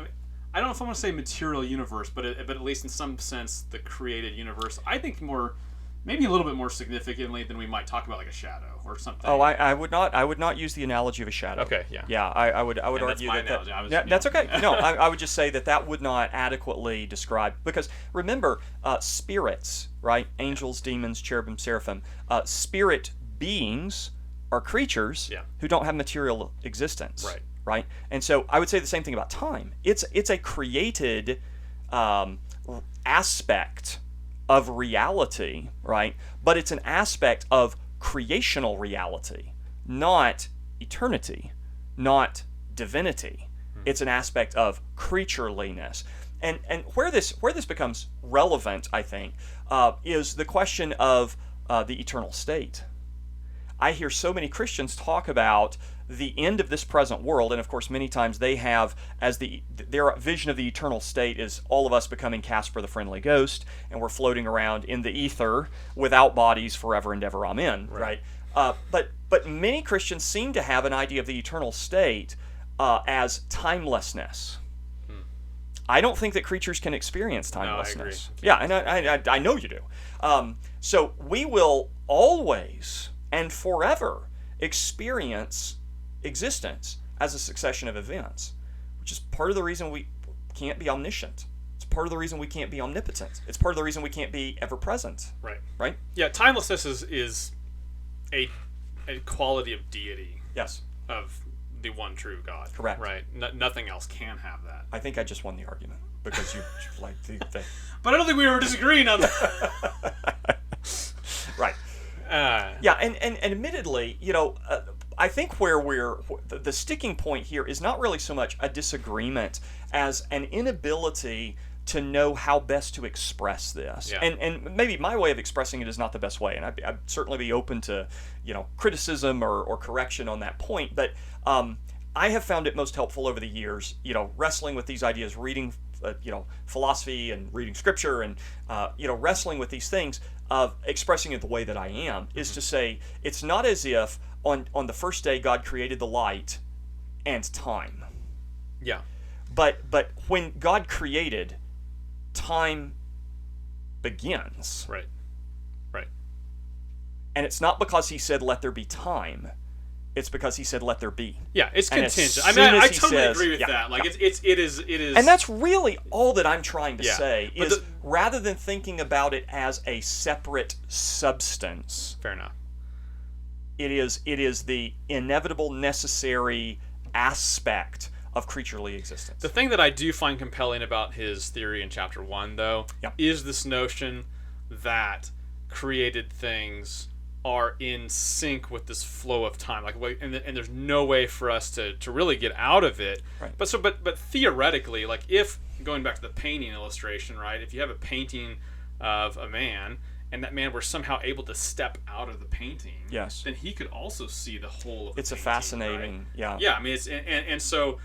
I don't know if I want to say material universe, but at least in some sense the created universe. I think more maybe a little bit more significantly than we might talk about like a shadow or something. Oh, I would not use the analogy of a shadow. Okay, yeah. Yeah, I would argue that's my that. analogy. That's okay. No, I would just say that would not adequately describe, because remember, spirits, right? Angels, demons, cherubim, seraphim. Spirit beings are creatures who don't have material existence. Right. Right. And so I would say the same thing about time. It's a created aspect of reality, right? But it's an aspect of creational reality, not eternity, not divinity. It's an aspect of creatureliness. And where this becomes relevant, I think, is the question of the eternal state. I hear so many Christians talk about the end of this present world, and of course many times they have as their vision of the eternal state is all of us becoming Casper the Friendly Ghost, and we're floating around in the ether without bodies forever and ever, amen, right? But many Christians seem to have an idea of the eternal state as timelessness. I don't think that creatures can experience timelessness. No, I agree. Yeah, and I know you do. So we will always and forever experience existence as a succession of events, which is part of the reason we can't be omniscient. It's part of the reason we can't be omnipotent. It's part of the reason we can't be ever present. Right. Right? Yeah, timelessness is a quality of deity. Yes. Of the one true God. Correct. Right. Nothing else can have that. I think I just won the argument because you like the But I don't think we were disagreeing on that. Right. Yeah, and admittedly, I think where the sticking point here is not really so much a disagreement as an inability to know how best to express this. Yeah. And maybe my way of expressing it is not the best way, and I'd certainly be open to criticism or correction on that point. But I have found it most helpful over the years, wrestling with these ideas, reading philosophy and reading scripture and wrestling with these things of expressing it the way that I am is to say it's not as if on the first day God created the light and time. Yeah. But when God created, time begins. Right. Right. And it's not because he said let there be time. It's because he said let there be. Yeah, it's And contingent. as I mean, soon as I he totally says- agree with yeah, that. Like yeah. it is. And that's really all that I'm trying to Yeah, say but is rather than thinking about it as a separate substance, fair enough. it is the inevitable, necessary aspect of creaturely existence. The thing that I do find compelling about his theory in chapter 1, though, is this notion that created things are in sync with this flow of time, and there's no way for us to really get out of it. Right. But theoretically, like if going back to the painting illustration, right? If you have a painting of a man and that man were somehow able to step out of the painting, Yes. then he could also see the whole of the It's a painting, fascinating, right? yeah. Yeah, I mean, it's and so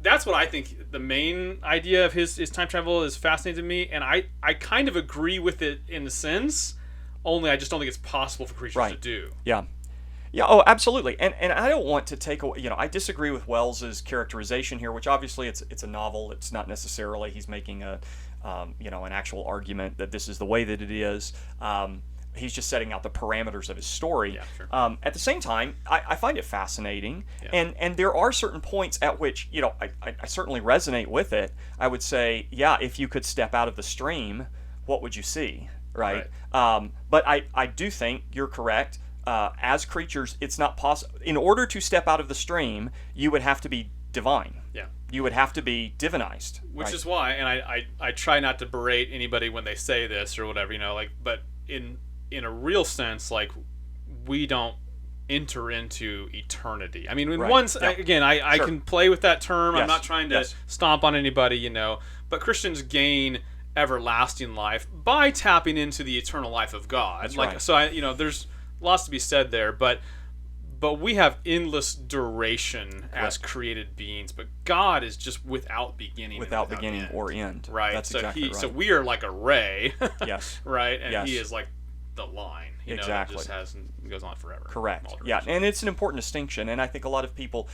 that's what I think the main idea of his time travel is fascinating to me, and I kind of agree with it in a sense. Only I just don't think it's possible for creatures to do. Yeah. Yeah, oh, absolutely. And I don't want to take away, I disagree with Wells's characterization here, which obviously it's a novel. It's not necessarily he's making an actual argument that this is the way that it is. He's just setting out the parameters of his story. Yeah, sure. At the same time, I find it fascinating. Yeah. And there are certain points at which, I certainly resonate with it. I would say, yeah, if you could step out of the stream, what would you see? Right. But I do think you're correct. As creatures, it's not possible. In order to step out of the stream, you would have to be divine. Yeah. You would have to be divinized. Which is why, and I try not to berate anybody when they say this or whatever, but in a real sense, like, we don't enter into eternity. I mean, again, I Sure. can play with that term. Yes. I'm not trying to stomp on anybody, but Christians gain everlasting life by tapping into the eternal life of God. That's like right. So there's lots to be said there, but we have endless duration as created beings, but God is just without beginning, without and beginning end. or end. Right. That's exactly right. So we are like a ray. Yes. Right, and Yes. he is like the line. Exactly. It just goes on forever. Correct. Yeah, and it's an important distinction, and I think a lot of people,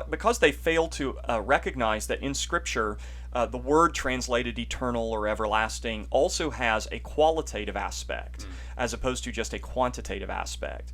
because they fail to recognize that in Scripture, the word translated eternal or everlasting also has a qualitative aspect as opposed to just a quantitative aspect.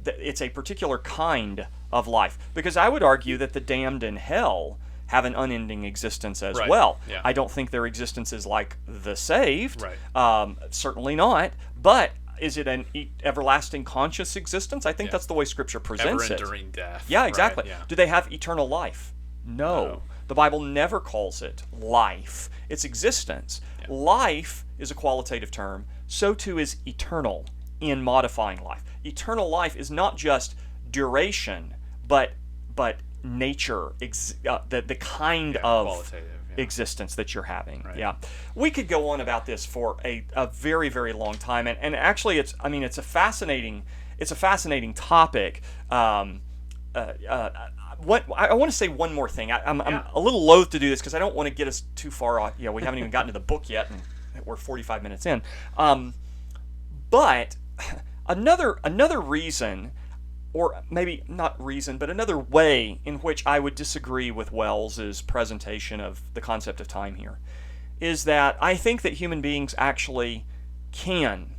It's a particular kind of life, because I would argue that the damned in hell have an unending existence as well. Yeah. I don't think their existence is like the saved, Right. Certainly not, but is it an everlasting conscious existence? I think that's the way Scripture presents it. Ever-enduring death. Yeah, exactly. Right? Yeah. Do they have eternal life? No. The Bible never calls it life. It's existence. Yeah. Life is a qualitative term. So too is eternal in modifying life. Eternal life is not just duration, but nature, the kind of existence that you're having. Right. Yeah, we could go on about this for a very, very long time, and actually, it's a fascinating topic. What I want to say one more thing. I'm a little loath to do this because I don't want to get us too far off. We haven't even gotten to the book yet, and we're 45 minutes in. But another reason, or maybe not reason, but another way in which I would disagree with Wells's presentation of the concept of time here, is that I think that human beings actually can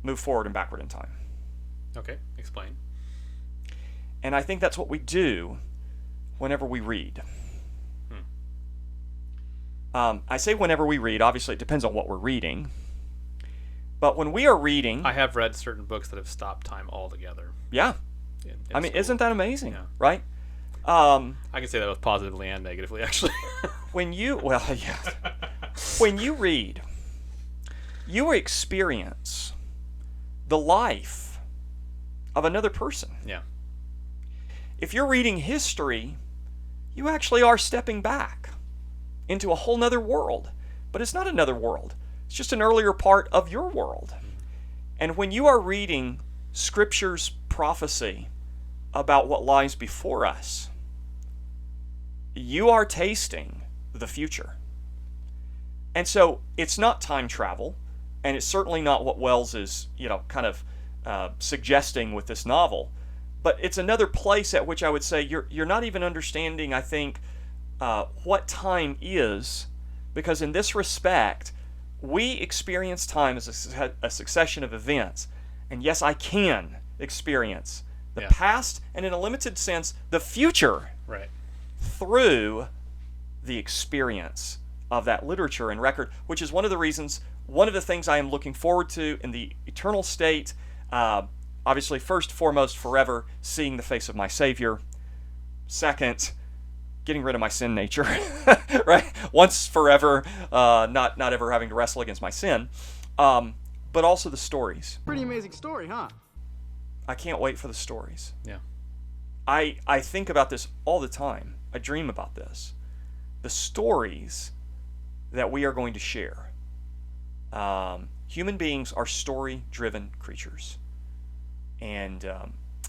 move forward and backward in time. Okay, explain. And I think that's what we do whenever we read. I say whenever we read. Obviously, it depends on what we're reading. But when we are reading... I have read certain books that have stopped time altogether. Yeah. In school. Isn't that amazing? Yeah. Right? I can say that both positively and negatively, actually. When you read, you experience the life of another person. Yeah. If you're reading history, you actually are stepping back into a whole nother world. But it's not another world. It's just an earlier part of your world. And when you are reading Scripture's prophecy about what lies before us, you are tasting the future. And so it's not time travel, and it's certainly not what Wells is, kind of suggesting with this novel. But it's another place at which I would say you're not even understanding, I think, what time is, because in this respect, we experience time as a succession of events. And yes, I can experience the past and, in a limited sense, the future through the experience of that literature and record, which is one of the things I am looking forward to in the eternal state. Obviously, first, foremost, forever, seeing the face of my Savior. Second, getting rid of my sin nature, right? Once, forever, not ever having to wrestle against my sin. But also the stories. Pretty amazing story, huh? I can't wait for the stories. Yeah. I think about this all the time. I dream about this. The stories that we are going to share. Human beings are story-driven creatures. And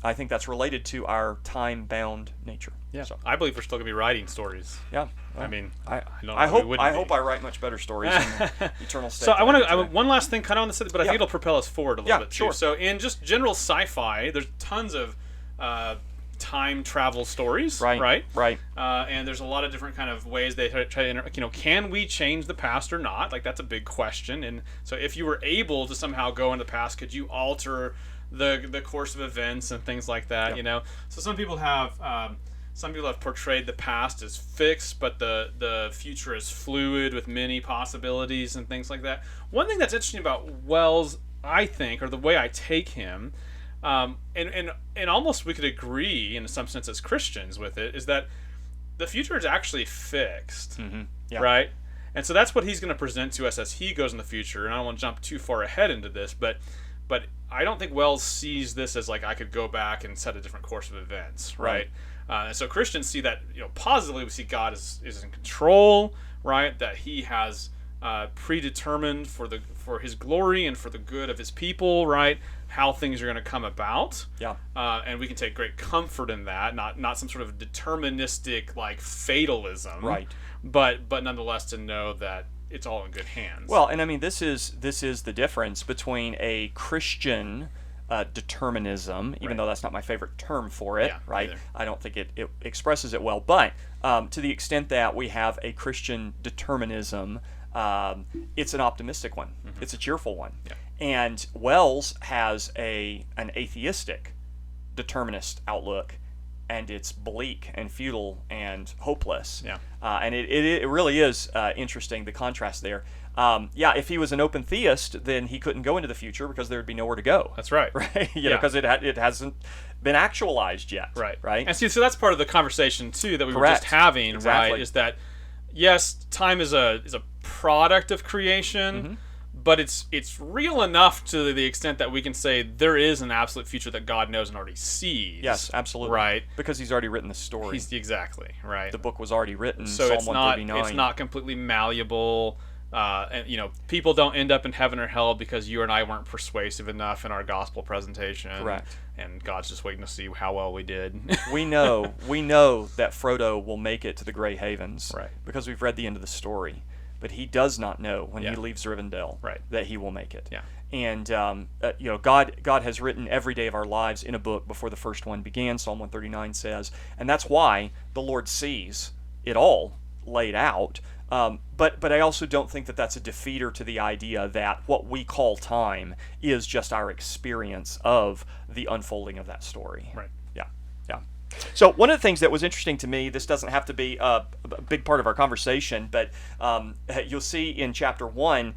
I think that's related to our time-bound nature. Yeah, so. I believe we're still going to be writing stories. Yeah. Well, I mean, I hope I write much better stories in the eternal state. So I want to one last thing kind of on this, but I think it'll propel us forward a little bit too. Sure. So in just general sci-fi, there's tons of time travel stories, right? And there's a lot of different kind of ways they try to, can we change the past or not? Like, that's a big question. And so if you were able to somehow go in the past, could you alter the course of events and things like that? So some people have portrayed the past as fixed, but the future is fluid with many possibilities and things like that. One thing that's interesting about Wells, I think, or the way I take him, and almost we could agree in some sense as Christians with it, is that the future is actually fixed, right? And so that's what he's going to present to us as he goes in the future. And I don't want to jump too far ahead into this, but I don't think Wells sees this as like I could go back and set a different course of events, right? And so Christians see that, positively, we see God is in control, right? That He has predetermined for His glory and for the good of His people, right? How things are going to come about. Yeah. And we can take great comfort in that, not some sort of deterministic like fatalism, right? But nonetheless to know that it's all in good hands. Well, and I mean, this is the difference between a Christian determinism, even though that's not my favorite term for it, right? Either. I don't think it expresses it well. But to the extent that we have a Christian determinism, it's an optimistic one. Mm-hmm. It's a cheerful one. Yeah. And Wells has an atheistic determinist outlook, and it's bleak and futile and hopeless. Yeah. And it really is interesting, the contrast there. If he was an open theist, then he couldn't go into the future because there would be nowhere to go. That's right. Right? Because it hasn't been actualized yet. Right. Right. And so that's part of the conversation too that we Correct. were just having. Exactly. Right. Is that yes, time is a product of creation. Mm-hmm. But it's real enough to the extent that we can say there is an absolute future that God knows and already sees. Yes, absolutely. Right. Because he's already written the story. Exactly, right. The book was already written. So Psalm it's 139. not completely malleable. And people don't end up in heaven or hell because you and I weren't persuasive enough in our gospel presentation. Correct. And God's just waiting to see how well we did. we know that Frodo will make it to the Grey Havens. Right. Because we've read the end of the story. But he does not know when he Yeah. leaves Rivendell Right. that he will make it. Yeah. And God has written every day of our lives in a book before the first one began. Psalm 139 says, and that's why the Lord sees it all laid out. But I also don't think that that's a defeater to the idea that what we call time is just our experience of the unfolding of that story. Right. Yeah. So one of the things that was interesting to me, this doesn't have to be a big part of our conversation, but you'll see in chapter 1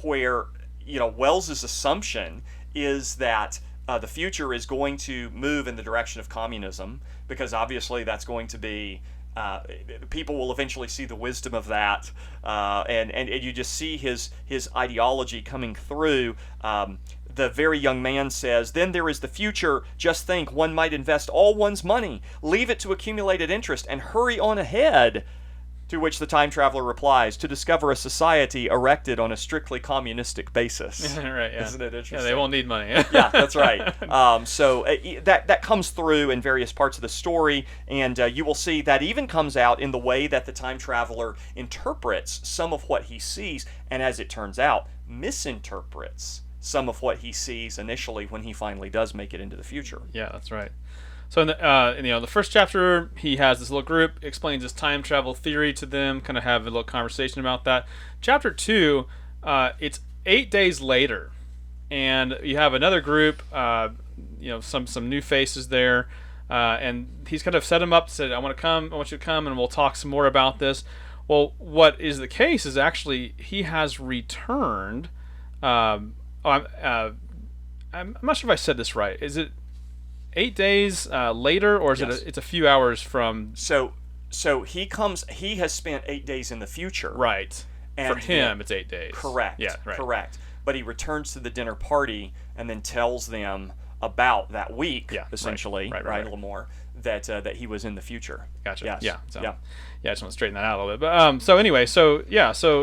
where Wells's assumption is that the future is going to move in the direction of communism, because obviously that's going to be people will eventually see the wisdom of that, and you just see his ideology coming through. The very young man says, then there is the future. Just think, one might invest all one's money, leave it to accumulated interest, and hurry on ahead. To which the time traveler replies, to discover a society erected on a strictly communistic basis. Right, yeah. Isn't it interesting? Yeah, they won't need money. Yeah, that's right. So that comes through in various parts of the story, and you will see that even comes out in the way that the time traveler interprets some of what he sees, and as it turns out, misinterprets some of what he sees initially when he finally does make it into the future. Yeah, that's right. So in the first chapter, he has this little group, explains his time travel theory to them, kind of have a little conversation about that. Chapter 2, it's 8 days later, and you have another group, some new faces there, and he's kind of set them up, said, I want you to come, and we'll talk some more about this. Well, what is the case is actually he has returned. I'm not sure if I said this right. Is it 8 days later, or is Yes. it's a few hours from? So he comes. He has spent 8 days in the future. Right. And for him, it's 8 days. Correct. Yeah. Right. Correct. But he returns to the dinner party and then tells them about that week, Yeah, essentially, right. a little more, that he was in the future. Gotcha. Yes. Yeah. So, Yeah. I just want to straighten that out a little bit. But so anyway, so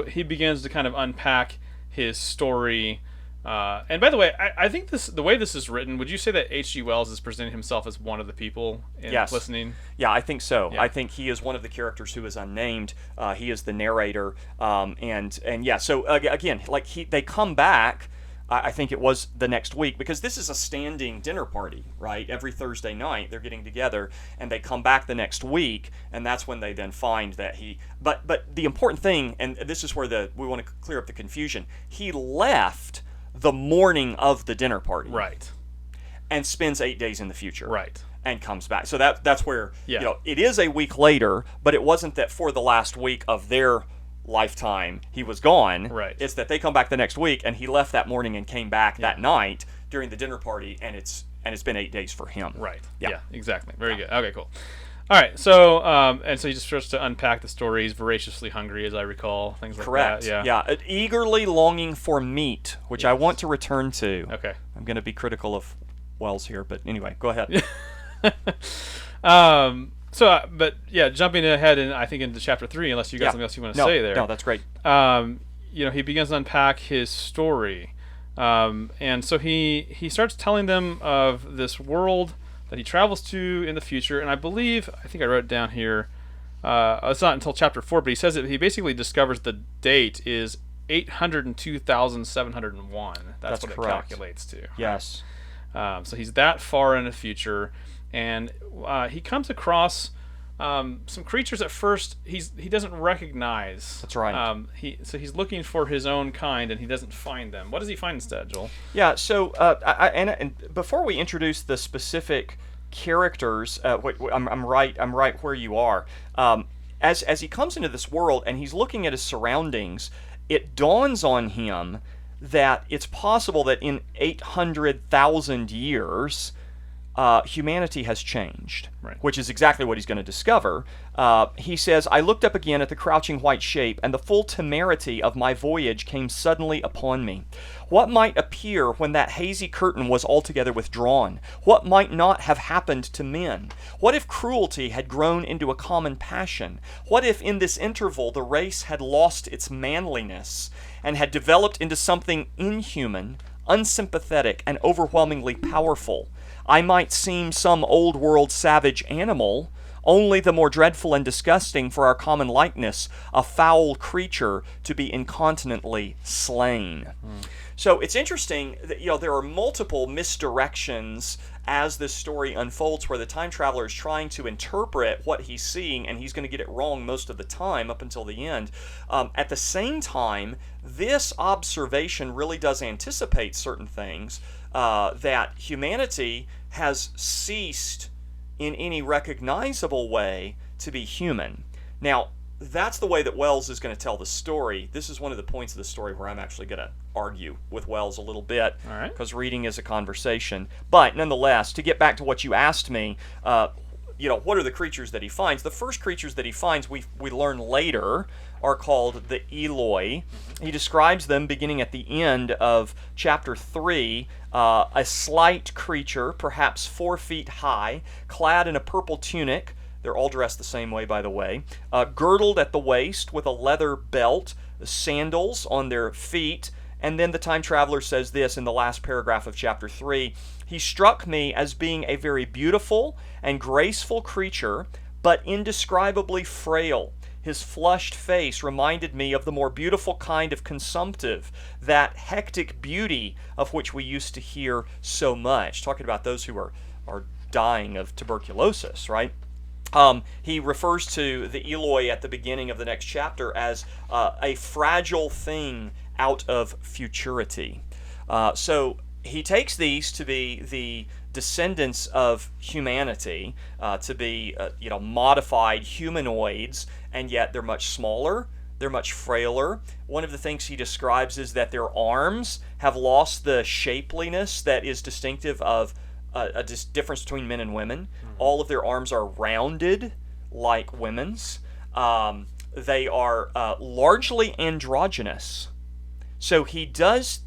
he begins to kind of unpack his story. And by the way, I think the way this is written, would you say that H.G. Wells is presenting himself as one of the people Yes. listening? Yeah, I think so. Yeah. I think he is one of the characters who is unnamed. He is the narrator. And yeah, so again, like they come back. I think it was the next week, because this is a standing dinner party, right? Every Thursday night they're getting together, and they come back the next week, and that's when they then find that he. But the important thing, and this is where we want to clear up the confusion. He left the morning of the dinner party, Right. and spends 8 days in the future, Right. and comes back. So that's where Yeah. it is a week later, but it wasn't that for the last week of their lifetime he was gone. Right. It's that they come back the next week, and he left that morning and came back that night during the dinner party, and it's been 8 days for him. Right. Yeah. Yeah, exactly. Very good. Okay, cool. All right. So, and so he just starts to unpack the story. He's voraciously hungry, as I recall. Things like Correct. that. Yeah. Eagerly longing for meat, which I want to return to. Okay. I'm going to be critical of Wells here, but anyway, go ahead. But yeah, jumping ahead, and I think into chapter 3, unless you got something else you want to say there. No, that's great. He begins to unpack his story, and so he starts telling them of this world that he travels to in the future, and I think I wrote it down here. It's not until chapter 4, but he says that he basically discovers the date is 802,701. That's what correct. It calculates to. Yes. So he's that far in the future, and he comes across some creatures at first he doesn't recognize. That's right. He's looking for his own kind, and he doesn't find them. What does he find instead, Joel? Yeah. So and before we introduce the specific characters, I'm right where you are. As he comes into this world and he's looking at his surroundings, it dawns on him that it's possible that in 800,000 years, humanity has changed, right. Which is exactly what he's going to discover. He says, I looked up again at the crouching white shape, and the full temerity of my voyage came suddenly upon me. What might appear when that hazy curtain was altogether withdrawn? What might not have happened to men? What if cruelty had grown into a common passion? What if in this interval the race had lost its manliness and had developed into something inhuman, unsympathetic, and overwhelmingly powerful? I might seem some old world savage animal, only the more dreadful and disgusting for our common likeness, a foul creature to be incontinently slain. So it's interesting that there are multiple misdirections as this story unfolds, where the time traveler is trying to interpret what he's seeing, and he's going to get it wrong most of the time up until the end. At the same time, this observation really does anticipate certain things, that humanity has ceased in any recognizable way to be human. Now, that's the way that Wells is going to tell the story. This is one of the points of the story where I'm actually going to argue with Wells a little bit, because reading is a conversation. But nonetheless, to get back to what you asked me, what are the creatures that he finds? The first creatures that he finds, we learn later, are called the Eloi. He describes them beginning at the end of chapter 3, a slight creature, perhaps 4 feet high, clad in a purple tunic. They're all dressed the same way, by the way. Girdled at the waist with a leather belt, sandals on their feet. And then the time traveler says this in the last paragraph of chapter 3. He struck me as being a very beautiful and graceful creature, but indescribably frail. His flushed face reminded me of the more beautiful kind of consumptive, that hectic beauty of which we used to hear so much. Talking about those who are dying of tuberculosis, right? He refers to the Eloi at the beginning of the next chapter as a fragile thing out of futurity. So he takes these to be the descendants of humanity, to be modified humanoids, and yet they're much smaller, they're much frailer. One of the things he describes is that their arms have lost the shapeliness that is distinctive of a difference between men and women. All of their arms are rounded like women's. They are largely androgynous. So he does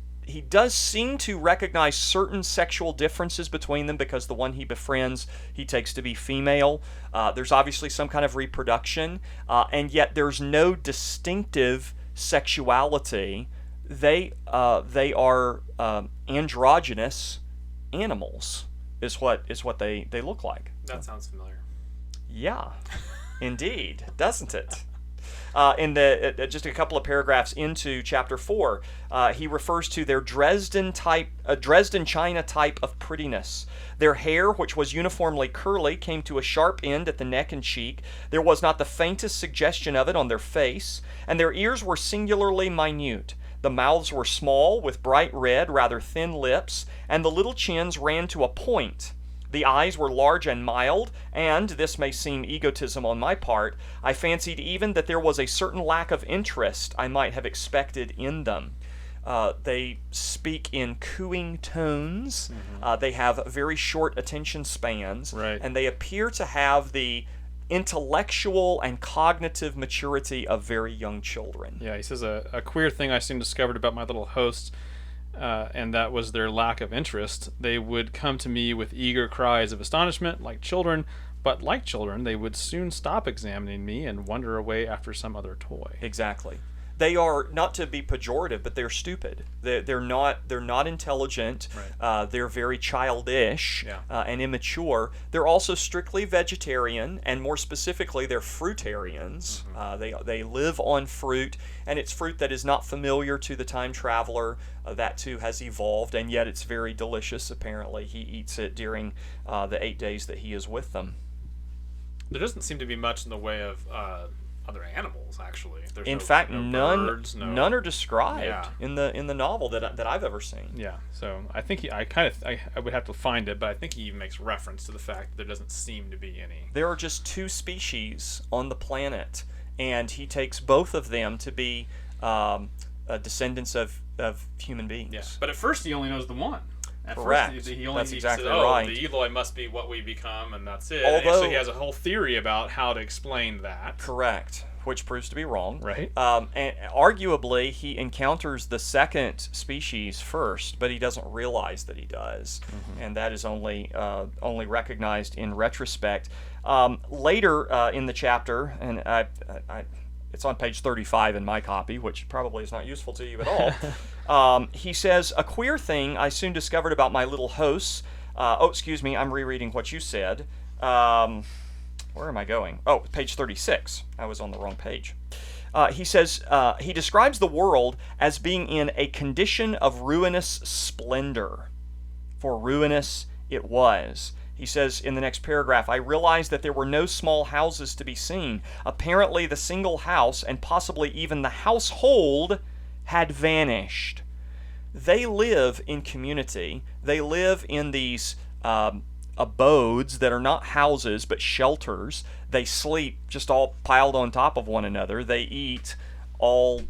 seem to recognize certain sexual differences between them, because the one he befriends he takes to be female. There's obviously some kind of reproduction, and yet there's no distinctive sexuality. They are androgynous animals, is what they look like. That sounds familiar. Yeah, indeed, doesn't it? In just a couple of paragraphs into chapter 4, he refers to their Dresden China type of prettiness. Their hair, which was uniformly curly, came to a sharp end at the neck and cheek. There was not the faintest suggestion of it on their face, and their ears were singularly minute. The mouths were small, with bright red, rather thin lips, and the little chins ran to a point. The eyes were large and mild, and, this may seem egotism on my part, I fancied even that there was a certain lack of interest I might have expected in them. They speak in cooing tones, they have very short attention spans, and they appear to have the intellectual and cognitive maturity of very young children. Yeah, he says a queer thing I soon discovered about my little hosts, and that was their lack of interest. They would come to me with eager cries of astonishment, like children, but like children, they would soon stop examining me and wander away after some other toy. Exactly. They are, not to be pejorative, but they're stupid. They're not intelligent. Right. They're very childish Yeah. and immature. They're also strictly vegetarian, and more specifically, they're fruitarians. They live on fruit, and it's fruit that is not familiar to the time traveler. That too has evolved, and yet it's very delicious. Apparently, he eats it during the 8 days that he is with them. There doesn't seem to be much in the way of other animals, actually. There's In fact, none birds, none are described Yeah. in the novel that I've ever seen. Yeah, so I think I would have to find it, but I think he even makes reference to the fact that there doesn't seem to be any. There are just 2 species on the planet, and he takes both of them to be descendants of human beings. Yeah, but at first he only knows the one. At Correct. First he only That's exactly says, right. The Eloi must be what we become, and that's it. Although- so he has a whole theory about how to explain that. Correct, which proves to be wrong. Right. And arguably, he encounters the second species first, but he doesn't realize that he does, and that is only recognized in retrospect. Later in the chapter, and it's on page 35 in my copy, which probably is not useful to you at all. He says, "A queer thing I soon discovered about my little hosts." Excuse me, I'm rereading what you said. Where am I going? Oh, page 36. I was on the wrong page. He says, he describes the world as being in a condition of ruinous splendor. For ruinous it was. He says in the next paragraph, "I realized that there were no small houses to be seen. Apparently the single house, and possibly even the household, had vanished." They live in community. They live in these abodes that are not houses but shelters. They sleep just all piled on top of one another. They eat all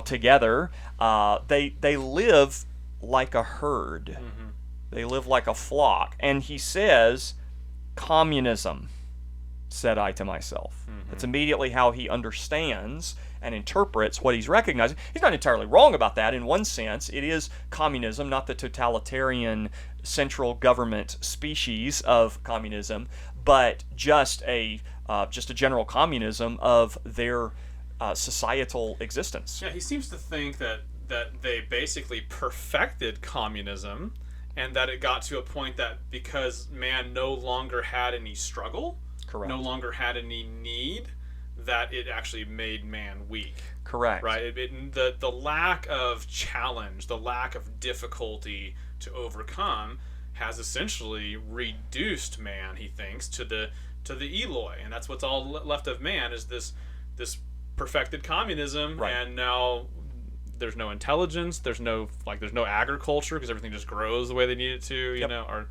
together. They live like a herd. They live like a flock. And he says, "Communism," said I to myself. That's immediately how he understands and interprets what he's recognizing. He's not entirely wrong about that. In one sense, it is communism, not the totalitarian central government species of communism, but just a general communism of their societal existence. Yeah, he seems to think that they basically perfected communism, and that it got to a point that because man no longer had any struggle, Correct. no longer had any need, that it actually made man weak. Correct. Right? The lack of challenge, the lack of difficulty to overcome has essentially reduced man, he thinks, to the Eloi, and that's what's all left of man is this perfected communism. Right. And now there's no intelligence, there's no agriculture because everything just grows the way they need it to,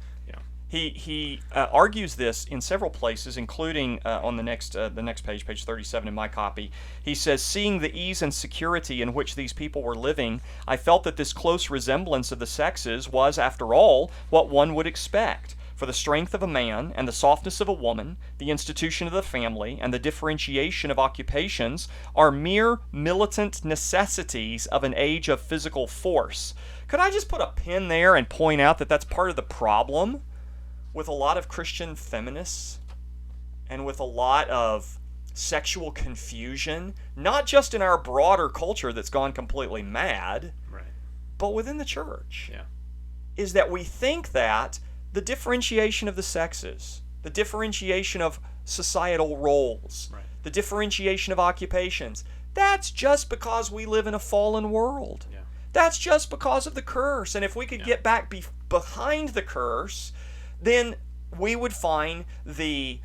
He argues this in several places, including on the next page, page 37 in my copy. He says, "Seeing the ease and security in which these people were living, I felt that this close resemblance of the sexes was, after all, what one would expect. For the strength of a man and the softness of a woman, the institution of the family, and the differentiation of occupations are mere militant necessities of an age of physical force." Could I just put a pin there and point out that that's part of the problem with a lot of Christian feminists and with a lot of sexual confusion, not just in our broader culture that's gone completely mad, right, but within the church, yeah, is that we think that the differentiation of the sexes, the differentiation of societal roles, right, the differentiation of occupations, that's just because we live in a fallen world. yeah. That's just because of the curse. And if we could get back behind the curse, then we would find the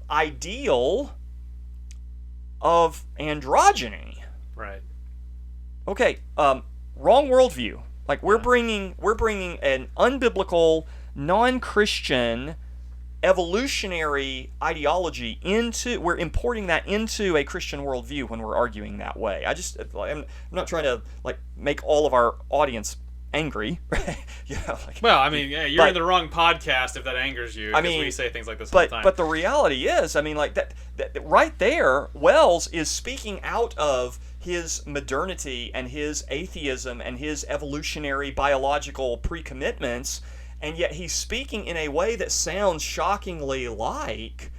ideal of androgyny. Right. Okay, wrong worldview. Like we're bringing an unbiblical, non-Christian, evolutionary ideology we're importing that into a Christian worldview when we're arguing that way. I'm not trying to make all of our audience angry. Well, I mean, yeah, you're in the wrong podcast if that angers you. Because we say things like this all the time. But the reality is, I mean, that right there, Wells is speaking out of his modernity and his atheism and his evolutionary biological pre-commitments, and yet he's speaking in a way that sounds shockingly like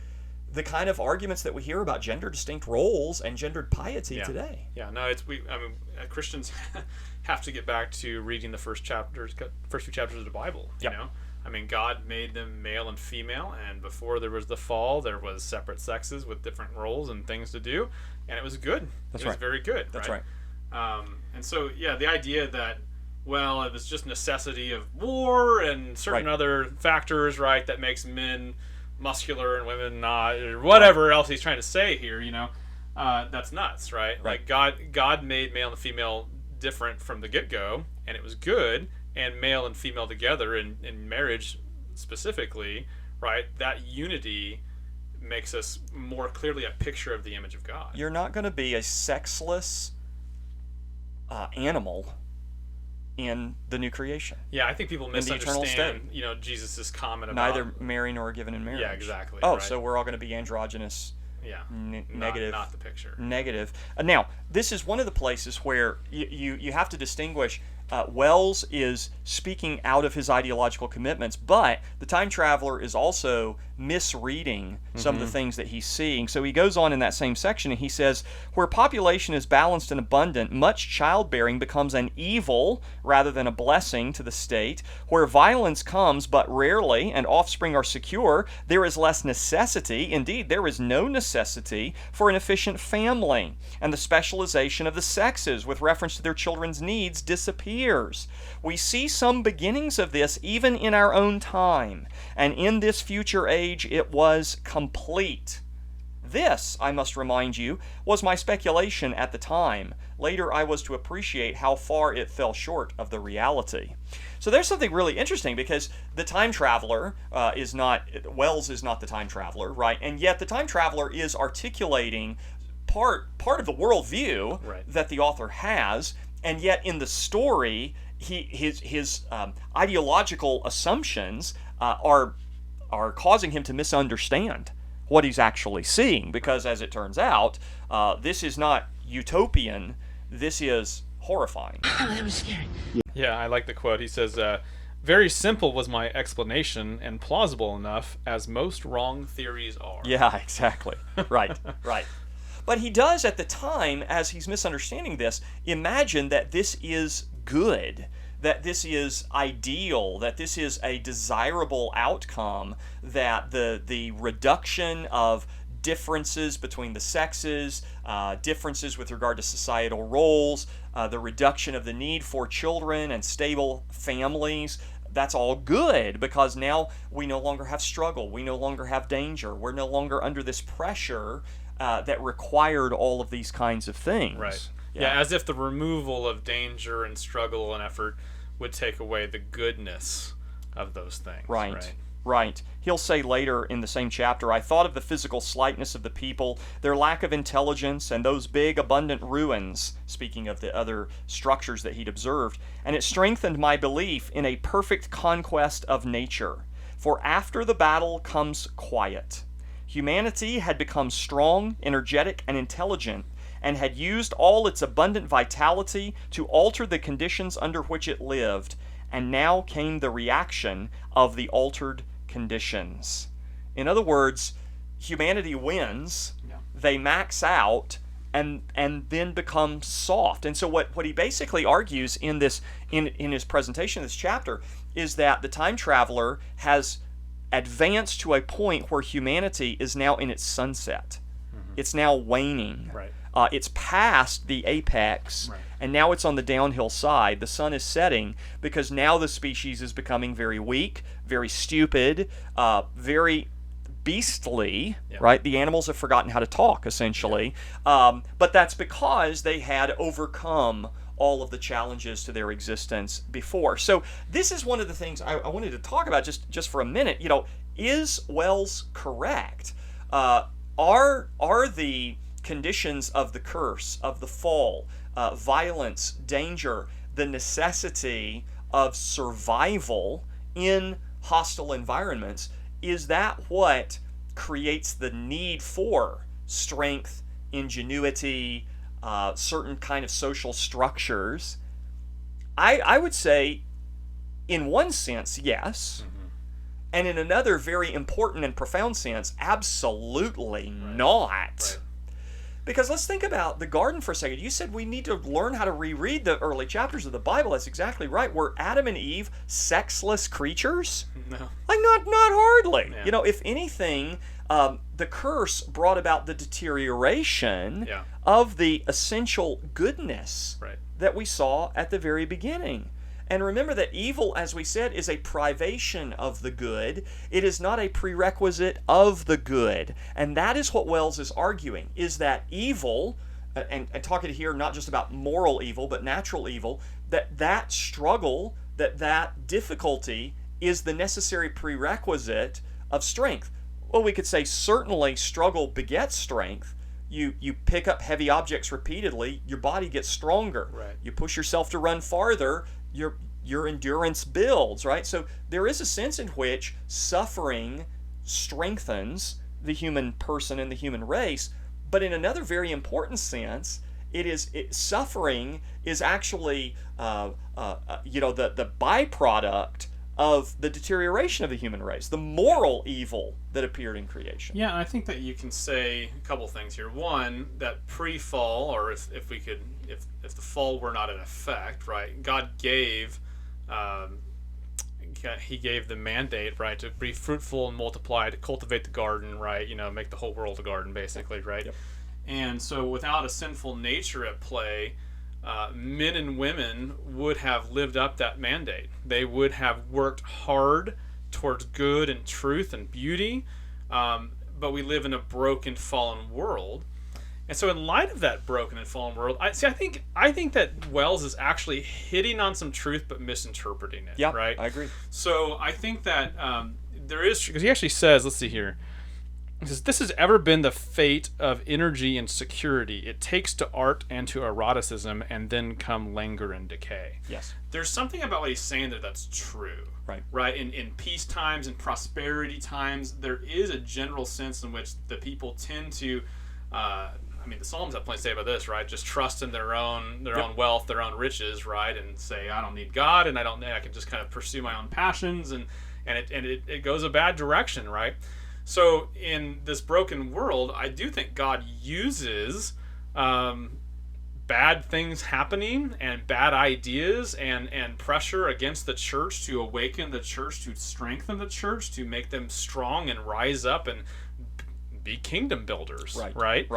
the kind of arguments that we hear about gender distinct roles and gendered piety today. Yeah, no, Christians have to get back to reading the first few chapters of the Bible. You know, I mean, God made them male and female, and before there was the fall, there was separate sexes with different roles and things to do, and it was good. It was very good. That's right. And so, the idea that, well, it was just necessity of war and certain other factors, right, that makes men muscular and women not, or whatever else he's trying to say here, that's nuts, right? Like God made male and female different from the get-go, and it was good, and male and female together in marriage specifically, right? That unity makes us more clearly a picture of the image of God. You're not going to be a sexless animal in the new creation. Yeah, I think people misunderstand, Jesus' comment about neither marry nor given in marriage. Yeah, exactly. Oh, right. So we're all going to be androgynous. Yeah, negative. Not the picture. Negative. Now, this is one of the places where you have to distinguish. Wells is speaking out of his ideological commitments, but the time traveler is also misreading some of the things that he's seeing. So he goes on in that same section and he says, where population is balanced and abundant, much childbearing becomes an evil rather than a blessing to the state. Where violence comes but rarely and offspring are secure, there is less necessity, indeed there is no necessity, for an efficient family, and the specialization of the sexes with reference to their children's needs disappears. We see some beginnings of this even in our own time, and in this future age it was complete. This, I must remind you, was my speculation at the time. Later I was to appreciate how far it fell short of the reality. So there's something really interesting, because the time traveler Wells is not the time traveler, right? And yet the time traveler is articulating part of the worldview that the author has, and yet in the story, his ideological assumptions are causing him to misunderstand what he's actually seeing, because as it turns out, this is not utopian, this is horrifying. That was scary. Yeah, I like the quote. He says, very simple was my explanation, and plausible enough, as most wrong theories are. Yeah, exactly. Right. But he does, at the time, as he's misunderstanding this, imagine that this is good, that this is ideal, that this is a desirable outcome, that the reduction of differences between the sexes, differences with regard to societal roles, the reduction of the need for children and stable families, that's all good, because now we no longer have struggle, we no longer have danger, we're no longer under this pressure that required all of these kinds of things. Right. Yeah, as if the removal of danger and struggle and effort would take away the goodness of those things. Right. He'll say later in the same chapter, I thought of the physical slightness of the people, their lack of intelligence, and those big, abundant ruins, speaking of the other structures that he'd observed, and it strengthened my belief in a perfect conquest of nature. For after the battle comes quiet. Humanity had become strong, energetic, and intelligent, and had used all its abundant vitality to alter the conditions under which it lived, and now came the reaction of the altered conditions. In other words, humanity wins, they max out, and then become soft. And so what he basically argues in his presentation of this chapter is that the time traveler has advanced to a point where humanity is now in its sunset. It's now waning. It's past the apex, and now it's on the downhill side. The sun is setting, because now the species is becoming very weak, very stupid, very beastly, right? The animals have forgotten how to talk, essentially. But that's because they had overcome all of the challenges to their existence before. So this is one of the things I wanted to talk about just for a minute. Is Wells correct? Are the conditions of the curse, of the fall, violence, danger, the necessity of survival in hostile environments, is that what creates the need for strength, ingenuity, certain kind of social structures? I would say, in one sense, yes. And in another very important and profound sense, absolutely not. Right. Because let's think about the garden for a second. You said we need to learn how to reread the early chapters of the Bible. That's exactly right. Were Adam and Eve sexless creatures? No. Like, not hardly. Yeah. You know, if anything, the curse brought about the deterioration of the essential goodness that we saw at the very beginning. And remember that evil, as we said, is a privation of the good. It is not a prerequisite of the good. And that is what Wells is arguing, is that evil, and talking here not just about moral evil, but natural evil, that struggle, that difficulty is the necessary prerequisite of strength. Well, we could say certainly struggle begets strength. You pick up heavy objects repeatedly, your body gets stronger. Right. You push yourself to run farther, your endurance builds, right? So there is a sense in which suffering strengthens the human person and the human race, but in another very important sense, suffering is actually the byproduct of the deterioration of the human race, the moral evil that appeared in creation. Yeah, and I think that you can say a couple things here. One, that pre-fall, or if the fall were not in effect, right? God gave, He gave the mandate, right, to be fruitful and multiply, to cultivate the garden, right? Make the whole world a garden, basically, right? Yep. And so, without a sinful nature at play, men and women would have lived up that mandate. They would have worked hard towards good and truth and beauty, but we live in a broken, fallen world. And so in light of that broken and fallen world, I think that Wells is actually hitting on some truth but misinterpreting it, yeah, right? I agree. So I think that there is, because he actually says, let's see here, he says, this has ever been the fate of energy and security. It takes to art and to eroticism, and then come languor and decay. Yes. There's something about what he's saying there that's true. Right. In peace times and prosperity times, there is a general sense in which the people tend to, the Psalms have plenty to say about this, right? Just trust in their own wealth, their own riches, right? And say, I don't need God, and I can just kind of pursue my own passions, and it goes a bad direction, right? So in this broken world, I do think God uses bad things happening and bad ideas and pressure against the church to awaken the church, to strengthen the church, to make them strong and rise up and be kingdom builders, right?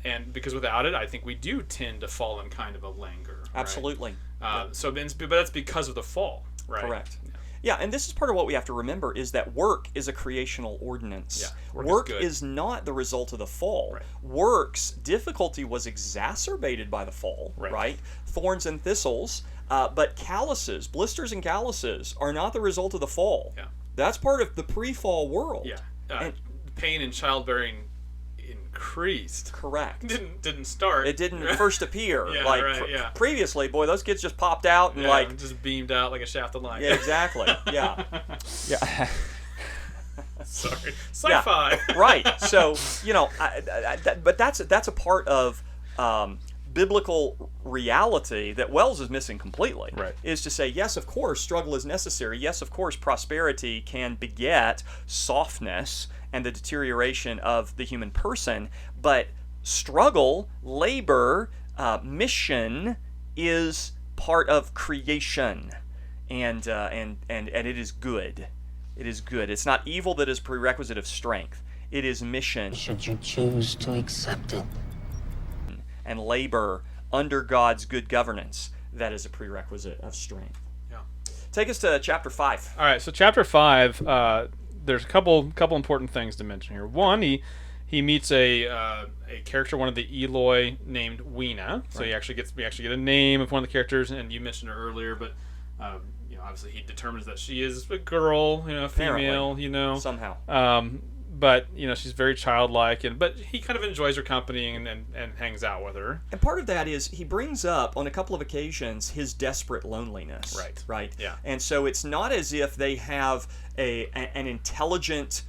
And because without it, I think we do tend to fall in kind of a languor. Absolutely. Right? But that's because of the fall, right? Correct. Yeah, and this is part of what we have to remember, is that work is a creational ordinance. Yeah, work is not the result of the fall. Right. Work's difficulty was exacerbated by the fall, right? Thorns and thistles, but calluses, blisters and calluses are not the result of the fall. Yeah. That's part of the pre-fall world. Yeah. Pain in childbearing increased. Correct. Didn't start. It didn't first appear. Yeah, Previously, boy, those kids just popped out and just beamed out like a shaft of light. Yeah, exactly. Yeah. Yeah. Sorry. Sci-fi. Yeah. Right. So, but that's a part of biblical reality that Wells is missing completely. Right. Is to say, yes, of course, struggle is necessary. Yes, of course, prosperity can beget softness and the deterioration of the human person, but struggle, labor, mission is part of creation, and it is good. It is good. It's not evil that is prerequisite of strength. It is mission. Should you choose to accept it. And labor under God's good governance, that is a prerequisite of strength. Yeah. Take us to chapter 5. All right, so chapter 5, there's a couple important things to mention here. One, he meets a character, one of the Eloi, named Weena. So we actually get a name of one of the characters, and you mentioned her earlier, but obviously he determines that she is a girl, female, somehow. But she's very childlike, but he kind of enjoys her company and hangs out with her. And part of that is he brings up on a couple of occasions his desperate loneliness. Right. Yeah. And so it's not as if they have an intelligent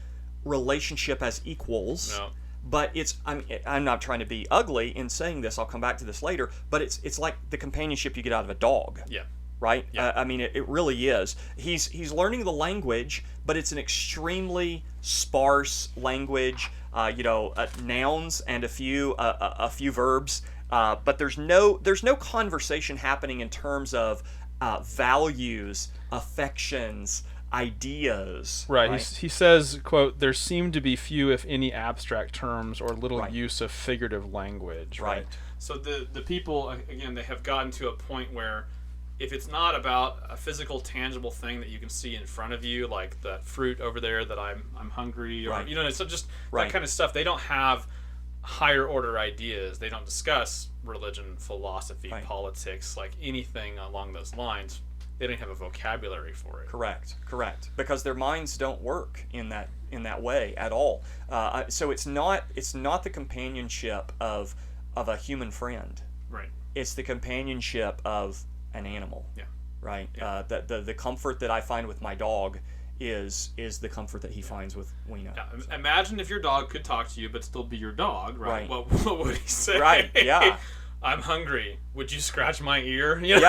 relationship as equals. No. But I'm not trying to be ugly in saying this. I'll come back to this later. But it's like the companionship you get out of a dog. Yeah. right? Yeah. I mean, it really is. He's learning the language, but it's an extremely sparse language. Nouns and a few verbs. But there's no conversation happening in terms of values, affections, ideas. Right. He says, quote, there seem to be few, if any, abstract terms or little use of figurative language. Right. So the people, again, they have gotten to a point where if it's not about a physical, tangible thing that you can see in front of you, like that fruit over there that I'm hungry, or it's just that kind of stuff, they don't have higher order ideas. They don't discuss religion, philosophy, politics, like anything along those lines. They don't have a vocabulary for it. Correct. Because their minds don't work in that way at all. So it's not the companionship of a human friend. Right. It's the companionship of an animal. Yeah. Right. Yeah. The comfort that I find with my dog is the comfort that he finds with Weena. Yeah. So. Imagine if your dog could talk to you but still be your dog, right? What would he say? Right. Yeah. I'm hungry. Would you scratch my ear? And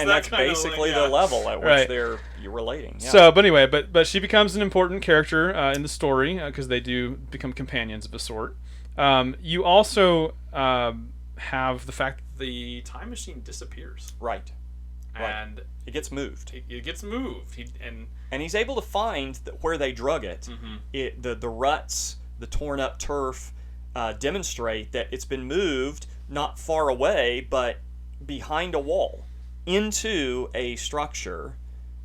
that's basically the level at which you're relating. Yeah. So, but anyway, but she becomes an important character in the story because they do become companions of a sort. You also have the fact that the time machine disappears. Right. And it gets moved. It gets moved. And he's able to find where they drug it. Mm-hmm. The ruts, the torn up turf demonstrate that it's been moved not far away, but behind a wall, into a structure,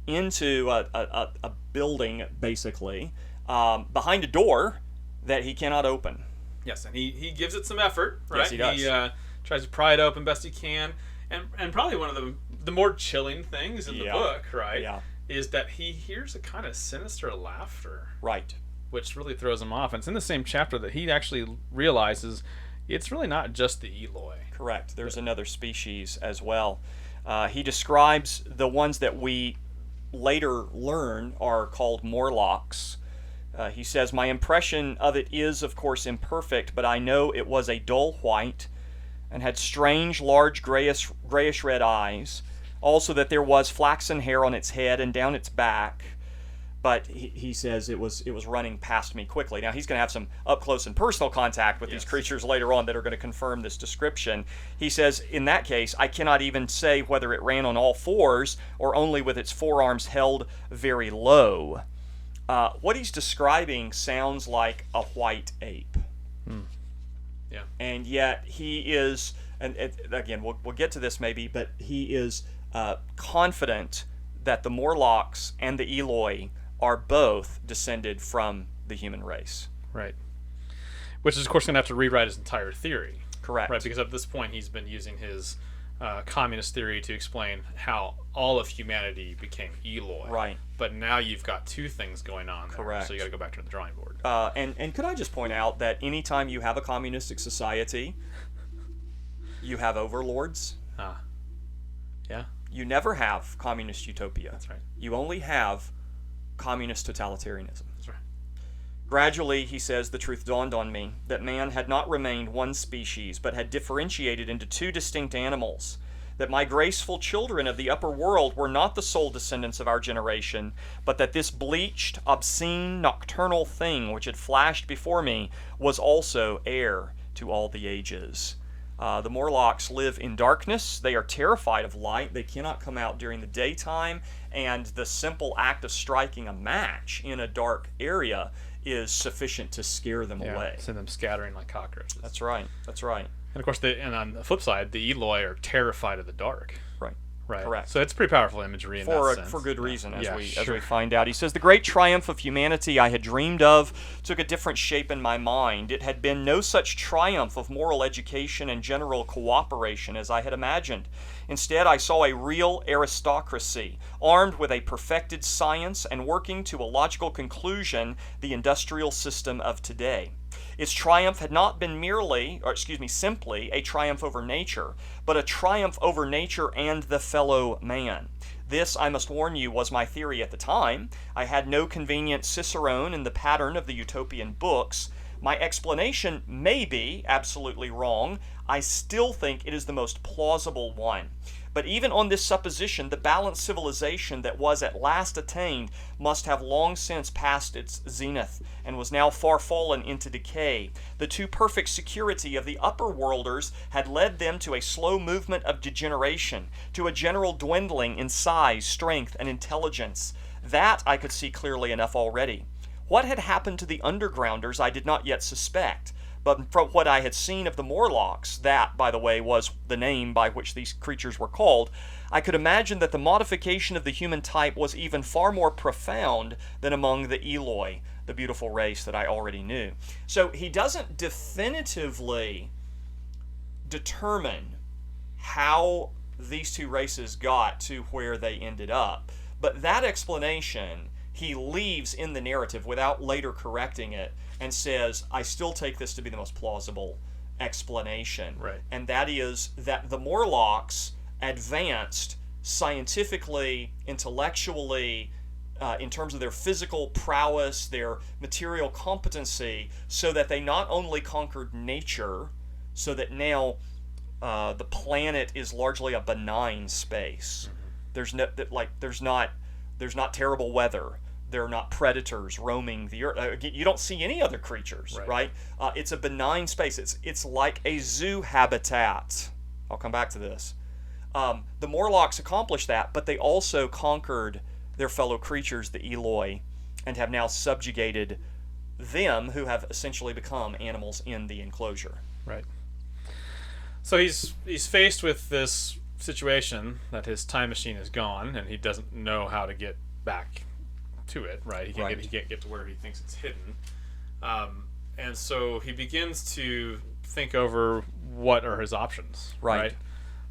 into a building, basically, behind a door that he cannot open. Yes, and he gives it some effort, right? Yes, he does. He tries to pry it open best he can. And probably one of the more chilling things in the book, right, is that he hears a kind of sinister laughter. Right. Which really throws him off. And it's in the same chapter that he actually realizes it's really not just the Eloi. Correct. There's another species as well. He describes the ones that we later learn are called Morlocks. He says, my impression of it is, of course, imperfect, but I know it was a dull white and had strange, large, grayish-red eyes. Also that there was flaxen hair on its head and down its back. But he says it was running past me quickly. Now, he's going to have some up-close and personal contact with these creatures later on that are going to confirm this description. He says, in that case, I cannot even say whether it ran on all fours or only with its forearms held very low. What he's describing sounds like a white ape. Yeah. And yet he is, and again, we'll get to this maybe, but he is confident that the Morlocks and the Eloi are both descended from the human race. Right. Which is, of course, going to have to rewrite his entire theory. Correct. Right, because at this point he's been using his communist theory to explain how all of humanity became Eloi. Right. But now you've got two things going on there. Correct. So you got to go back to the drawing board. And could I just point out that anytime you have a communistic society, you have overlords. Yeah. You never have communist utopia. That's right. You only have communist totalitarianism. That's right. Gradually, he says, the truth dawned on me that man had not remained one species, but had differentiated into two distinct animals, that my graceful children of the upper world were not the sole descendants of our generation, but that this bleached, obscene, nocturnal thing which had flashed before me was also heir to all the ages. The Morlocks live in darkness. They are terrified of light. They cannot come out during the daytime, and the simple act of striking a match in a dark area is sufficient to scare them away. Send them scattering like cockroaches. That's right. And of course, and on the flip side, the Eloi are terrified of the dark. Right. Correct. So it's pretty powerful imagery in that sense. For good reason, as we we find out. He says, the great triumph of humanity I had dreamed of took a different shape in my mind. It had been no such triumph of moral education and general cooperation as I had imagined. Instead, I saw a real aristocracy, armed with a perfected science and working to a logical conclusion the industrial system of today. Its triumph had not been simply a triumph over nature, but a triumph over nature and the fellow man. This, I must warn you, was my theory at the time. I had no convenient cicerone in the pattern of the utopian books. My explanation may be absolutely wrong. I still think it is the most plausible one. But even on this supposition, the balanced civilization that was at last attained must have long since passed its zenith, and was now far fallen into decay. The too perfect security of the upper worlders had led them to a slow movement of degeneration, to a general dwindling in size, strength, and intelligence. That I could see clearly enough already. What had happened to the undergrounders I did not yet suspect, but from what I had seen of the Morlocks, that, by the way, was the name by which these creatures were called, I could imagine that the modification of the human type was even far more profound than among the Eloi, the beautiful race that I already knew. So he doesn't definitively determine how these two races got to where they ended up, but that explanation he leaves in the narrative without later correcting it, and says, I still take this to be the most plausible explanation. Right. And that is that the Morlocks advanced scientifically, intellectually, in terms of their physical prowess, their material competency, so that they not only conquered nature, so that now the planet is largely a benign space. Mm-hmm. There's not terrible weather. They're not predators roaming the earth. You don't see any other creatures, right? It's a benign space. It's like a zoo habitat. I'll come back to this. The Morlocks accomplished that, but they also conquered their fellow creatures, the Eloi, and have now subjugated them, who have essentially become animals in the enclosure. Right. So he's faced with this situation that his time machine is gone, and he doesn't know how to get back to it. Right. He can't get to where he thinks it's hidden, and so he begins to think over what are his options. Right.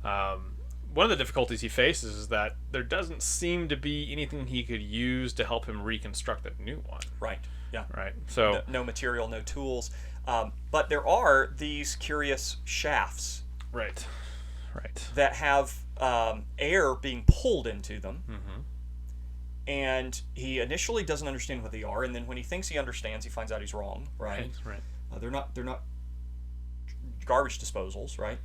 One of the difficulties he faces is that there doesn't seem to be anything he could use to help him reconstruct a new one. Right. Yeah. Right. So no material, no tools, but there are these curious shafts. Right. That have air being pulled into them. Mm-hmm. And he initially doesn't understand what they are, and then when he thinks he understands, he finds out he's wrong. Right. They're not garbage disposals. Right.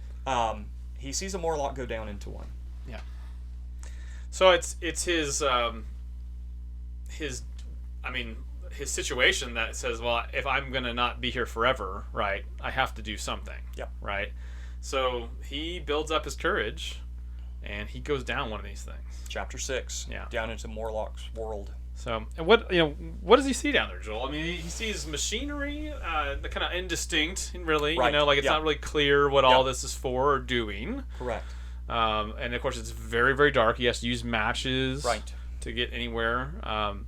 He sees a Morlock go down into one. Yeah. So it's his situation that says, well, if I'm gonna not be here forever, right, I have to do something. Yeah. Right. So he builds up his courage, and he goes down one of these things. Chapter 6. Yeah. Down into Morlock's world. So, and what does he see down there, Joel? I mean, he sees machinery, the kind of indistinct, really. Right. It's not really clear what all this is for or doing. Correct. And of course, it's very, very dark. He has to use matches right. to get anywhere. And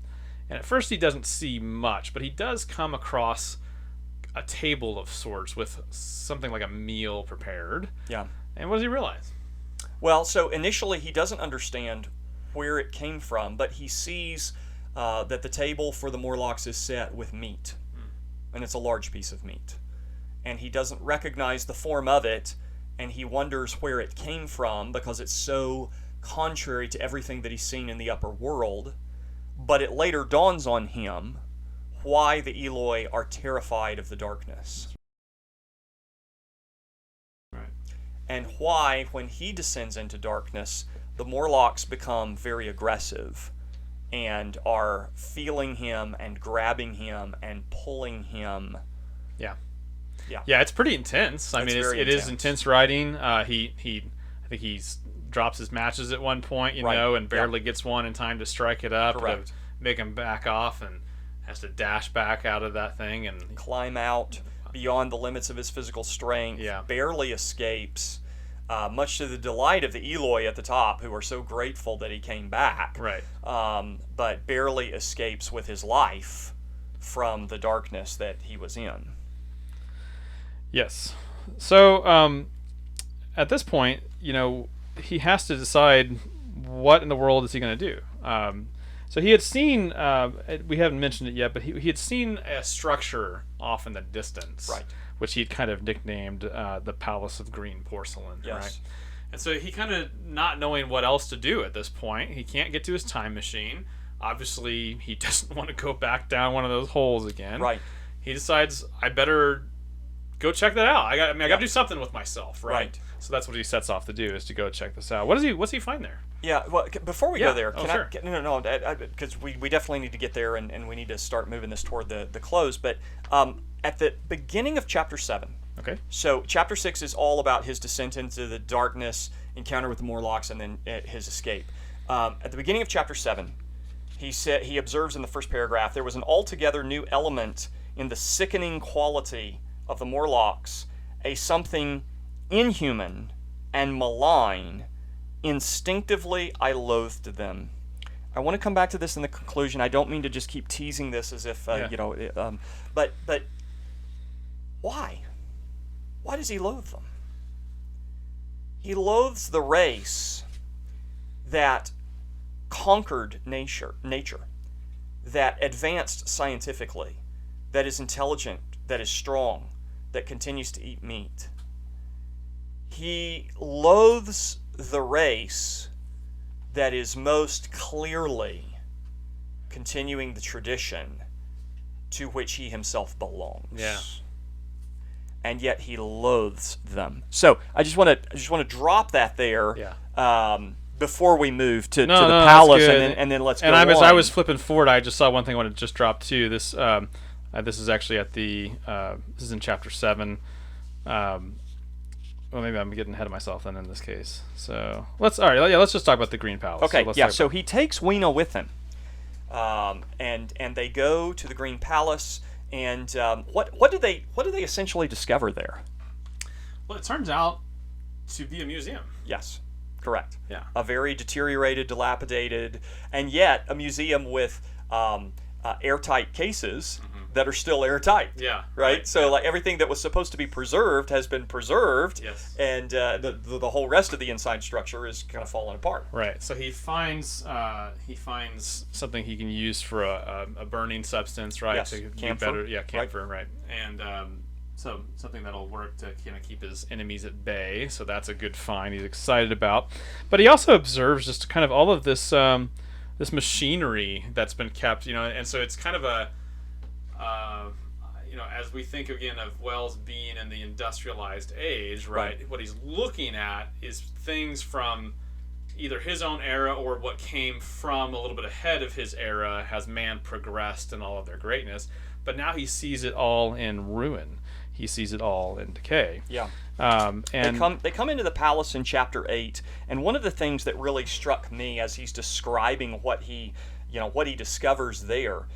at first, he doesn't see much, but he does come across a table of sorts with something like a meal prepared. Yeah. And what does he realize? Well, so initially he doesn't understand where it came from, but he sees that the table for the Morlocks is set with meat, and it's a large piece of meat. And he doesn't recognize the form of it, and he wonders where it came from because it's so contrary to everything that he's seen in the upper world. But it later dawns on him why the Eloi are terrified of the darkness. And why, when he descends into darkness, the Morlocks become very aggressive and are feeling him and grabbing him and pulling him. Yeah. Yeah. Yeah, it's pretty intense. I mean, it is intense writing. I think he drops his matches at one point, and barely gets one in time to strike it up. Correct. To make him back off, and has to dash back out of that thing and climb out beyond the limits of his physical strength. Yeah. Barely escapes, much to the delight of the Eloi at the top, who are so grateful that he came back. Right. But barely escapes with his life from the darkness that he was in. Yes. So at this point, he has to decide what in the world is he going to do. So he had seen, we haven't mentioned it yet, but he had seen a structure off in the distance, right, which he'd kind of nicknamed the Palace of Green Porcelain. Yes. Right? And so he kind of not knowing what else to do at this point. He can't get to his time machine. Obviously, he doesn't want to go back down one of those holes again. Right. He decides, I better go check that out. I got to do something with myself, right? Right. So that's what he sets off to do, is to go check this out. What's he find there? Yeah, well, before we go there, sure. No, because we definitely need to get there, and we need to start moving this toward the close. But at the beginning of chapter 7, Okay. so chapter 6 is all about his descent into the darkness, encounter with the Morlocks, and then his escape. At the beginning of chapter 7, he observes in the first paragraph, there was an altogether new element in the sickening quality of the Morlocks, a something inhuman and malign. Instinctively, I loathed them. I want to come back to this in the conclusion. I don't mean to just keep teasing this as if, but why? Why does he loathe them? He loathes the race that conquered nature, that advanced scientifically, that is intelligent, that is strong, that continues to eat meat. He loathes the race that is most clearly continuing the tradition to which he himself belongs. Yeah. And yet he loathes them. So I just want to drop that there. Yeah. Before we move to the that's palace, good. and then let's go. And as on. I was flipping forward, I just saw one thing I wanted to just drop too. This is actually at the this is in chapter 7. Well, maybe I'm getting ahead of myself then in this case. So let's just talk about the Green Palace. Okay, so he takes Weena with him, and they go to the Green Palace. And what do they essentially discover there? Well, it turns out to be a museum. Yes, correct. Yeah. A very deteriorated, dilapidated, and yet a museum with airtight cases that are still airtight. Yeah. Right. So like everything that was supposed to be preserved has been preserved. Yes. And the whole rest of the inside structure is kind of falling apart. Right. So he finds something he can use for a burning substance, right? Yes. To do Camphor. better. Yeah, camphor. Right. And so something that'll work to kind of keep his enemies at bay. So that's a good find. He's excited about. But he also observes just kind of all of this this machinery that's been kept, and so it's kind of a as we think again of Wells being in the industrialized age, right? What he's looking at is things from either his own era or what came from a little bit ahead of his era. Has man progressed in all of their greatness? But now he sees it all in ruin. He sees it all in decay. Yeah. And they come into the palace in chapter 8, and one of the things that really struck me as he's describing what he discovers there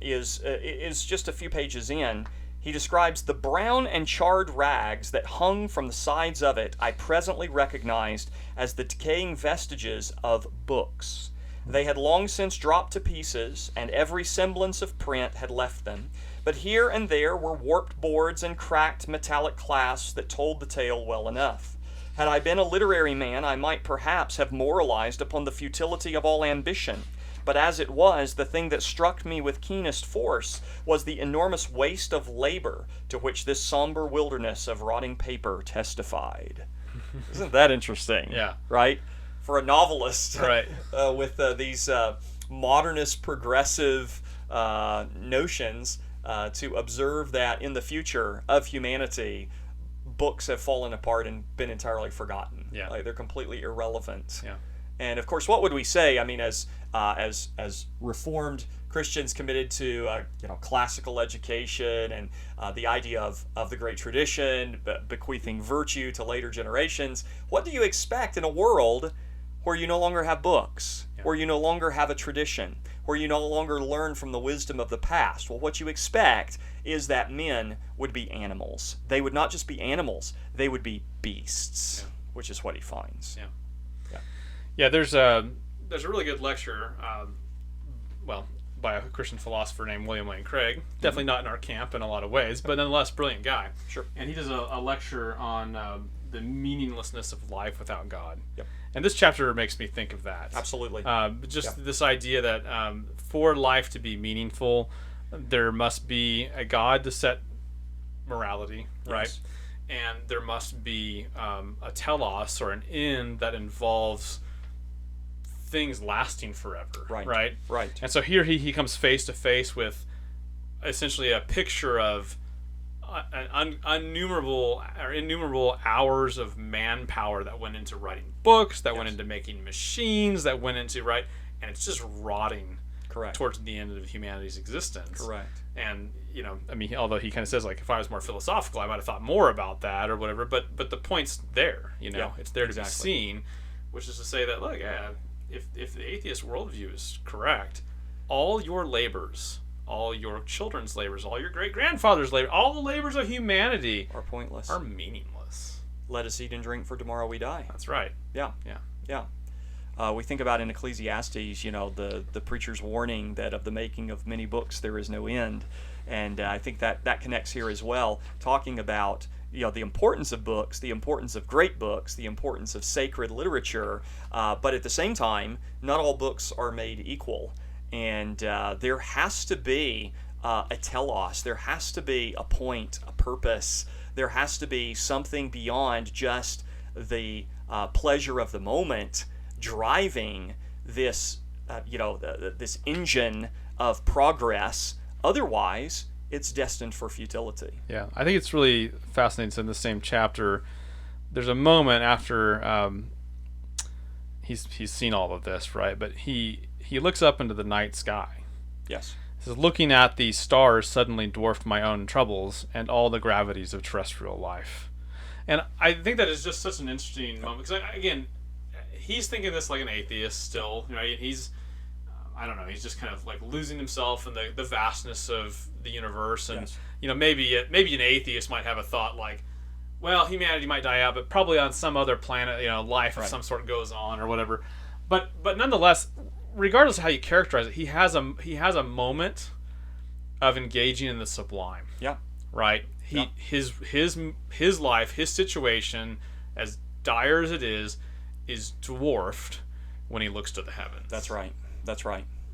is just a few pages in. He describes the brown and charred rags that hung from the sides of it. I presently recognized as the decaying vestiges of books. They had long since dropped to pieces, and every semblance of print had left them. But here and there were warped boards and cracked metallic clasps that told the tale well enough. Had I been a literary man, I might perhaps have moralized upon the futility of all ambition. But as it was, the thing that struck me with keenest force was the enormous waste of labor to which this somber wilderness of rotting paper testified. Isn't that interesting? Yeah. Right? For a novelist, right. With these modernist, progressive notions, to observe that in the future of humanity, books have fallen apart and been entirely forgotten. Yeah. Like they're completely irrelevant. Yeah. And of course, what would we say? I mean, as Reformed Christians committed to classical education and the idea of the great tradition, bequeathing virtue to later generations, what do you expect in a world where you no longer have books, where you no longer have a tradition, where you no longer learn from the wisdom of the past? Well, what you expect is that men would be animals. They would not just be animals, they would be beasts, which is what he finds. Yeah. Yeah, there's a really good lecture, by a Christian philosopher named William Lane Craig. Definitely not in our camp in a lot of ways, but nonetheless, brilliant guy. Sure. And he does a lecture on the meaninglessness of life without God. Yep. And this chapter makes me think of that. Absolutely. This idea that for life to be meaningful, there must be a God to set morality, right? Yes. And there must be a telos, or an end that involves things lasting forever, right? Right. And so here he comes face to face with essentially a picture of innumerable hours of manpower that went into writing books, that went into making machines, that went into and it's just rotting. Correct. Towards the end of humanity's existence. Correct. And although he kind of says if I was more philosophical, I might have thought more about that or whatever. But the point's there. It's there to be seen, which is to say that look, if the atheist worldview is correct, all your labors, all your children's labors, all your great grandfather's labor, all the labors of humanity are pointless, are meaningless. Let us eat and drink, for tomorrow we die. That's right. Yeah. We think about in Ecclesiastes, the preacher's warning that of the making of many books there is no end, and I think that connects here as well, talking about the importance of books, the importance of great books, the importance of sacred literature, but at the same time, not all books are made equal, and there has to be a telos, there has to be a point, a purpose, there has to be something beyond just the pleasure of the moment driving this this engine of progress. Otherwise it's destined for futility. Yeah, I think it's really fascinating. So in the same chapter there's a moment after he's seen all of this, right? But he looks up into the night sky. Yes. He says, looking at these stars suddenly dwarfed my own troubles and all the gravities of terrestrial life. And I think that is just such an interesting moment, because again, he's thinking this like an atheist still, right? He's, I don't know, he's just kind of like losing himself in the vastness of the universe. And, yes. Maybe an atheist might have a thought like, well, humanity might die out, but probably on some other planet, life of some sort goes on or whatever. But nonetheless, regardless of how you characterize it, he has a moment of engaging in the sublime. Yeah. Right? His life, his situation, as dire as it is dwarfed when he looks to the heavens. That's right.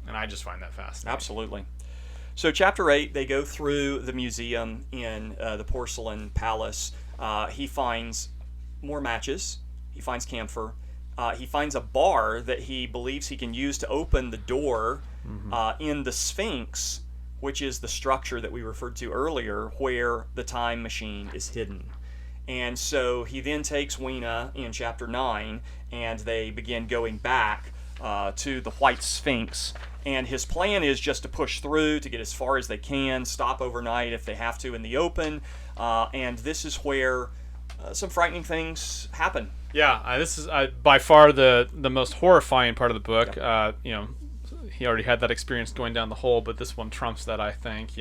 And I just find that fascinating. Absolutely. So chapter 8, they go through the museum in the porcelain palace. He finds more matches. He finds camphor. He finds a bar that he believes he can use to open the door in the Sphinx, which is the structure that we referred to earlier, where the time machine is hidden. And so he then takes Weena in chapter 9, and they begin going back to the White Sphinx. And his plan is just to push through, to get as far as they can, stop overnight if they have to in the open. And this is where some frightening things happen. Yeah, this is by far the most horrifying part of the book. Yep. He already had that experience going down the hole, but this one trumps that, I think.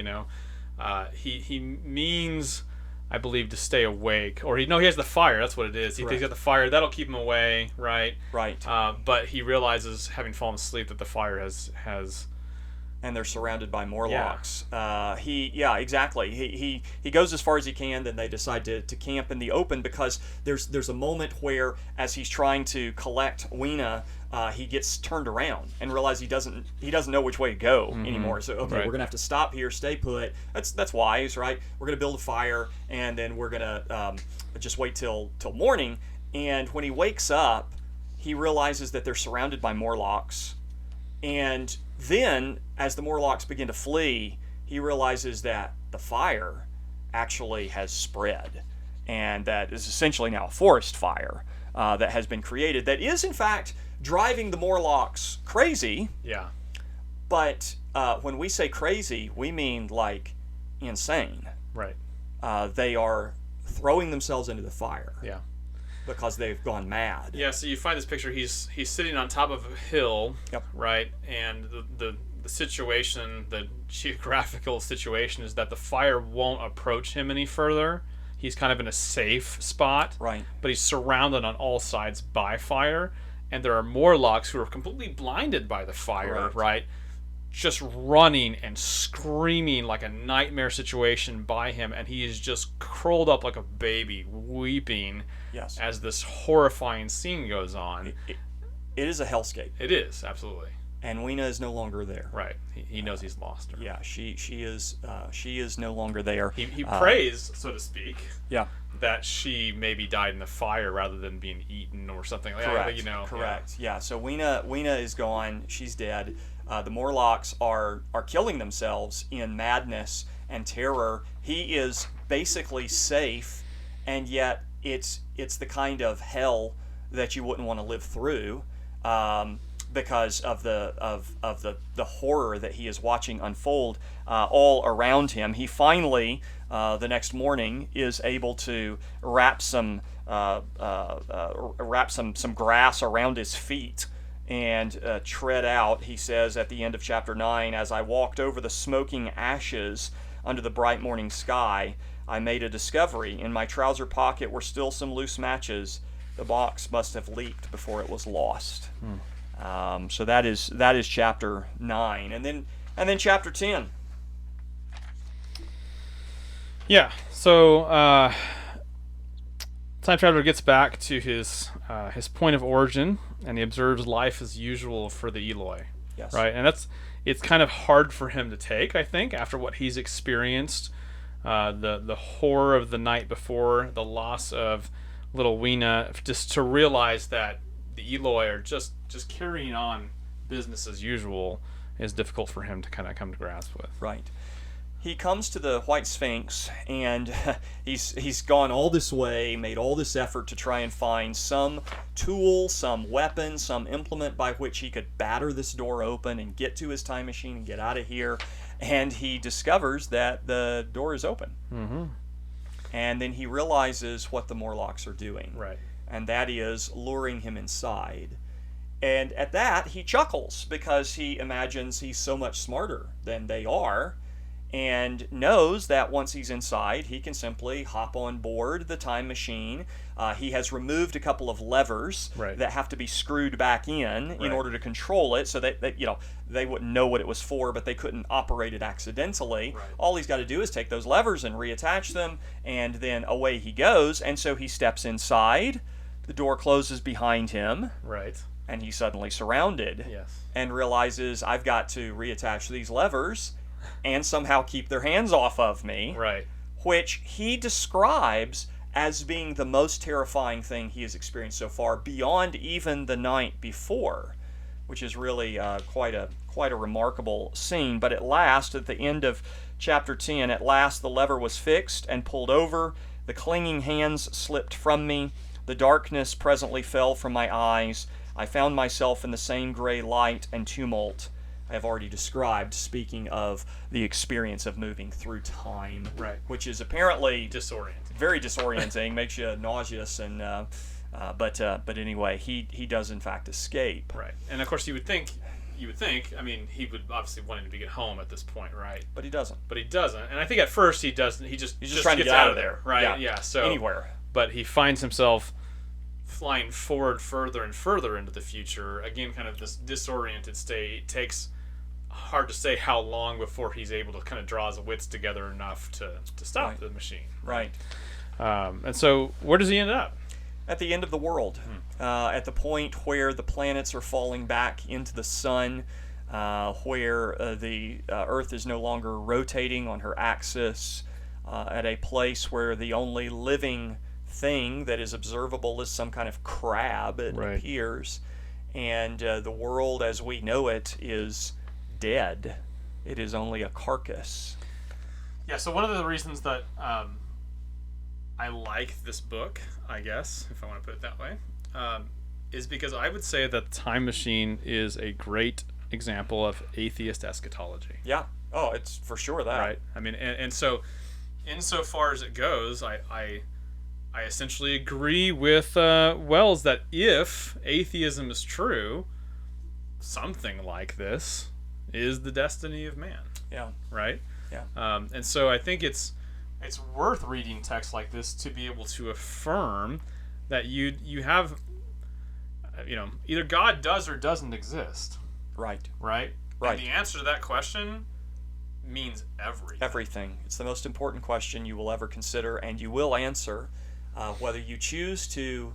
He means, I believe, to stay awake, or he has the fire. That's what it is. He thinks he's got the fire. That'll keep him away, right? Right. But he realizes, having fallen asleep, that the fire has. And they're surrounded by Morlocks. Exactly. He goes as far as he can. Then they decide to camp in the open, because there's a moment where, as he's trying to collect Weena, he gets turned around and realizes he doesn't know which way to go anymore. So we're gonna have to stop here, stay put. That's wise, right? We're gonna build a fire, and then we're gonna just wait till morning. And when he wakes up, he realizes that they're surrounded by Morlocks. And then, as the Morlocks begin to flee, he realizes that the fire actually has spread, and that is essentially now a forest fire that has been created, that is, in fact, driving the Morlocks crazy. Yeah. But when we say crazy, we mean like insane. Right. They are throwing themselves into the fire. Yeah. Because they've gone mad. Yeah, so you find this picture, he's sitting on top of a hill, Yep. right? And the situation, the geographical situation, is that the fire won't approach him any further. He's kind of in a safe spot. Right. But he's surrounded on all sides by fire, and there are Morlocks who are completely blinded by the fire, Correct. right? Just running and screaming like a nightmare situation by him, and he is just curled up like a baby, weeping. Yes. As this horrifying scene goes on. It is a hellscape. It is, absolutely. And Weena is no longer there. Right. He knows he's lost her. Yeah, she is no longer there. He prays, so to speak, Yeah. that she maybe died in the fire rather than being eaten or something like Correct. that. Correct. Yeah. So Weena is gone. She's dead. The Morlocks are killing themselves in madness, and terror. He is basically safe, and yet it's the kind of hell that you wouldn't want to live through, because of the horror that he is watching unfold all around him. He finally, the next morning, is able to wrap some grass around his feet and tread out. He says at the end of chapter 9, "As I walked over the smoking ashes under the bright morning sky, I made a discovery. In my trouser pocket were still some loose matches. The box must have leaked before it was lost." So that is chapter 9, and then chapter 10. Yeah. So time traveler gets back to his point of origin, and he observes life as usual for the Eloi. Yes. Right, and it's kind of hard for him to take, I think, after what he's experienced, the horror of the night before, the loss of little Weena, just to realize that the Eloi are just carrying on business as usual is difficult for him to kind of come to grasp with. Right. He comes to the White Sphinx, and he's gone all this way, made all this effort to try and find some tool, some weapon, some implement by which he could batter this door open and get to his time machine and get out of here. And he discovers that the door is open. Mm-hmm. And then he realizes what the Morlocks are doing. Right. And that is luring him inside. And at that, he chuckles because he imagines he's so much smarter than they are, and knows that once he's inside, he can simply hop on board the time machine. He has removed a couple of levers that have to be screwed back in order to control it, so that they wouldn't know what it was for, but they couldn't operate it accidentally. Right. All he's got to do is take those levers and reattach them, and then away he goes. And so he steps inside. The door closes behind him. Right. And he's suddenly surrounded. Yes. And realizes, I've got to reattach these levers and somehow keep their hands off of me. Right. Which he describes as being the most terrifying thing he has experienced so far, beyond even the night before, which is really quite a remarkable scene. But at last, at the end of chapter 10, at last the lever was fixed and pulled over. The clinging hands slipped from me. The darkness presently fell from my eyes. I found myself in the same gray light and tumult I have already described, speaking of the experience of moving through time, which is apparently very disorienting, makes you nauseous, and but anyway, he does in fact escape. Right, and of course you would think. I mean, he would obviously want him to get home at this point, right? But he doesn't. And I think at first he doesn't. He's just trying to get out of there, right? Yeah. So anywhere. But he finds himself flying forward further and further into the future. Again, kind of this disoriented state. It takes hard to say how long before he's able to kind of draw his wits together enough to stop the machine. Right. And so where does he end up? At the end of the world. At the point where the planets are falling back into the sun, where the Earth is no longer rotating on her axis, at a place where the only living thing that is observable is some kind of crab, it appears, and the world as we know it is dead. It is only a carcass. Yeah, so one of the reasons that I like this book, I guess, if I want to put it that way, is because I would say that Time Machine is a great example of atheist eschatology. Yeah. Oh, it's for sure that. Right. I mean, and so insofar as it goes, I essentially agree with Wells that if atheism is true, something like this is the destiny of man. Yeah. Right? Yeah. And so I think it's worth reading texts like this to be able to affirm that you have, either God does or doesn't exist. Right. Right? Right. And the answer to that question means everything. Everything. It's the most important question you will ever consider, and you will answer, whether you choose to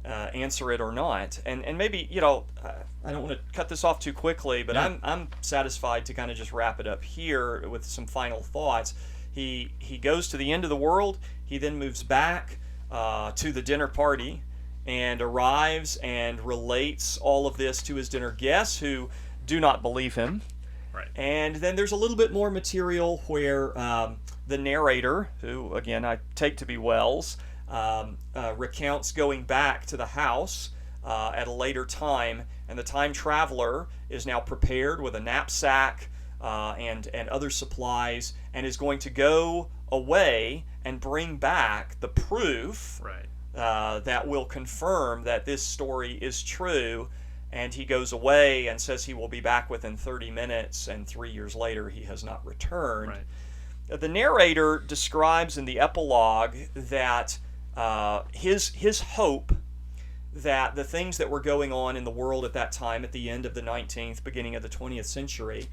answer it or not. And maybe, I don't want to cut this off too quickly, but I'm satisfied to kind of just wrap it up here with some final thoughts. He goes to the end of the world. He then moves back to the dinner party and arrives and relates all of this to his dinner guests, who do not believe him. Right. And then there's a little bit more material where the narrator, who again I take to be Wells, recounts going back to the house at a later time, and the time traveler is now prepared with a knapsack and other supplies, and is going to go away and bring back the proof that will confirm that this story is true. And he goes away and says he will be back within 30 minutes, and 3 years later he has not returned. The narrator describes in the epilogue that his hope that the things that were going on in the world at that time, at the end of the 19th, beginning of the 20th century,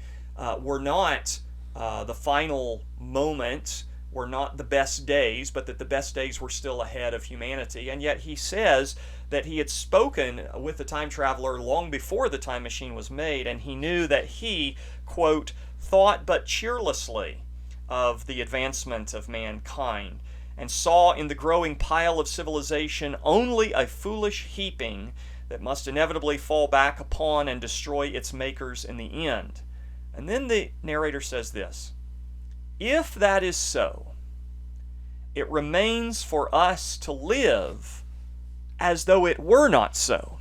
were not the final moment, were not the best days, but that the best days were still ahead of humanity. And yet he says that he had spoken with the time traveler long before the time machine was made, and he knew that he, quote, thought but cheerlessly of the advancement of mankind, and saw in the growing pile of civilization only a foolish heaping that must inevitably fall back upon and destroy its makers in the end. And then the narrator says this: if that is so, it remains for us to live as though it were not so.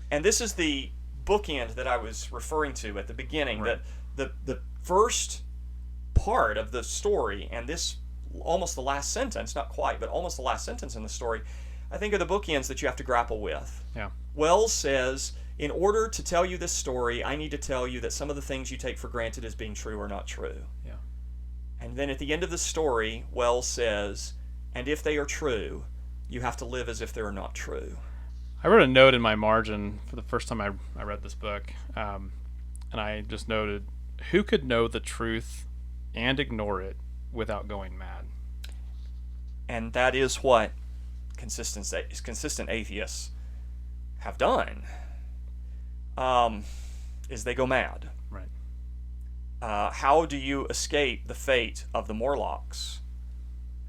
And this is the bookend that I was referring to at the beginning, that the first part of the story, and this almost the last sentence, not quite, but almost the last sentence in the story, I think are the bookends that you have to grapple with. Yeah. Wells says, in order to tell you this story, I need to tell you that some of the things you take for granted as being true are not true. Yeah. And then at the end of the story, Wells says, and if they are true, you have to live as if they are not true. I wrote a note in my margin for the first time I read this book, and I just noted, who could know the truth and ignore it without going mad? And that is what consistent atheists have done, is they go mad. Right. How do you escape the fate of the Morlocks,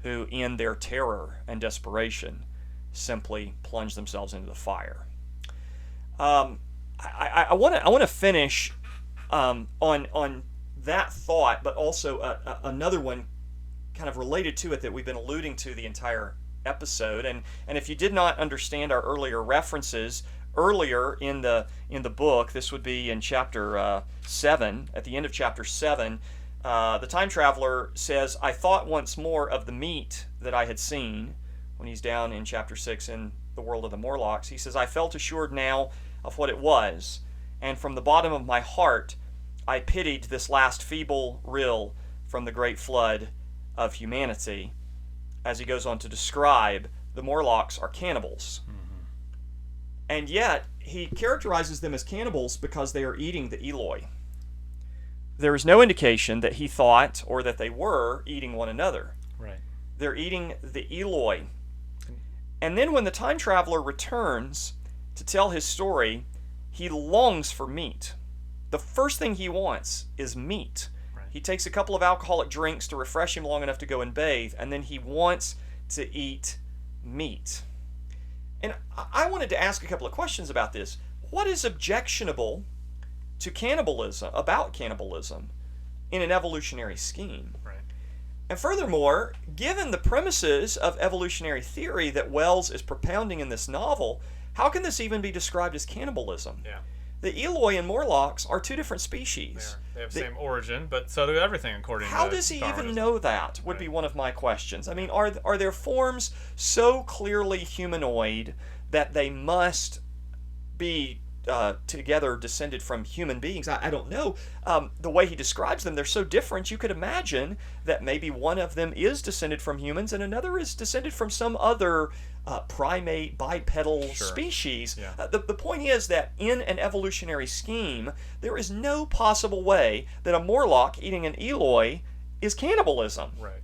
who in their terror and desperation simply plunge themselves into the fire? I want to finish on that thought, but also another one kind of related to it that we've been alluding to the entire episode. And if you did not understand our earlier references, earlier in the book, this would be in chapter 7, at the end of chapter 7, the time traveler says, I thought once more of the meat that I had seen, when he's down in chapter 6 in the world of the Morlocks. He says, I felt assured now of what it was, and from the bottom of my heart I pitied this last feeble rill from the great flood of humanity. As he goes on to describe, the Morlocks are cannibals. And yet, he characterizes them as cannibals because they are eating the Eloi. There is no indication that he thought or that they were eating one another. Right. They're eating the Eloi. And then when the time traveler returns to tell his story, he longs for meat. The first thing he wants is meat. Right. He takes a couple of alcoholic drinks to refresh him long enough to go and bathe, and then he wants to eat meat. And I wanted to ask a couple of questions about this. What is objectionable to cannibalism, about cannibalism, in an evolutionary scheme? Right. And furthermore, given the premises of evolutionary theory that Wells is propounding in this novel, how can this even be described as cannibalism? Yeah. The Eloi and Morlocks are two different species. They have the same origin, but so do everything according to How does he Darwinism. even know that, would be one of my questions. I mean, are there forms so clearly humanoid that they must be together descended from human beings? I don't know. The way he describes them, they're so different, you could imagine that maybe one of them is descended from humans and another is descended from some other primate bipedal species. Yeah. The point is that in an evolutionary scheme, there is no possible way that a Morlock eating an Eloi is cannibalism. Right.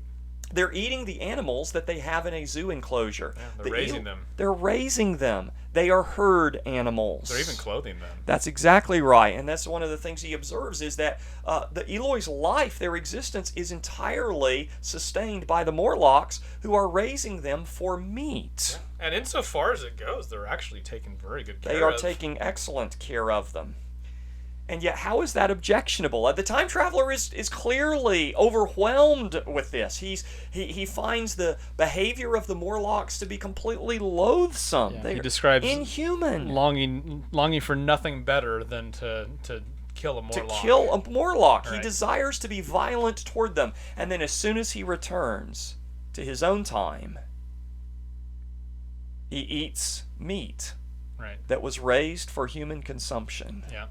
They're eating the animals that they have in a zoo enclosure. Yeah, they're raising them. They're raising them. They are herd animals. They're even clothing them. That's exactly right. And that's one of the things he observes is that the Eloi's life, their existence, is entirely sustained by the Morlocks who are raising them for meat. Yeah. And insofar as it goes, they're actually taking very good care of. They are taking excellent care of them. And yet, how is that objectionable? The time traveler is clearly overwhelmed with this. He finds the behavior of the Morlocks to be completely loathsome. Yeah, They're he describes inhuman. longing for nothing better than to kill a Morlock. To kill a Morlock. Right. He desires to be violent toward them. And then as soon as he returns to his own time, he eats meat Right. that was raised for human consumption. Yeah.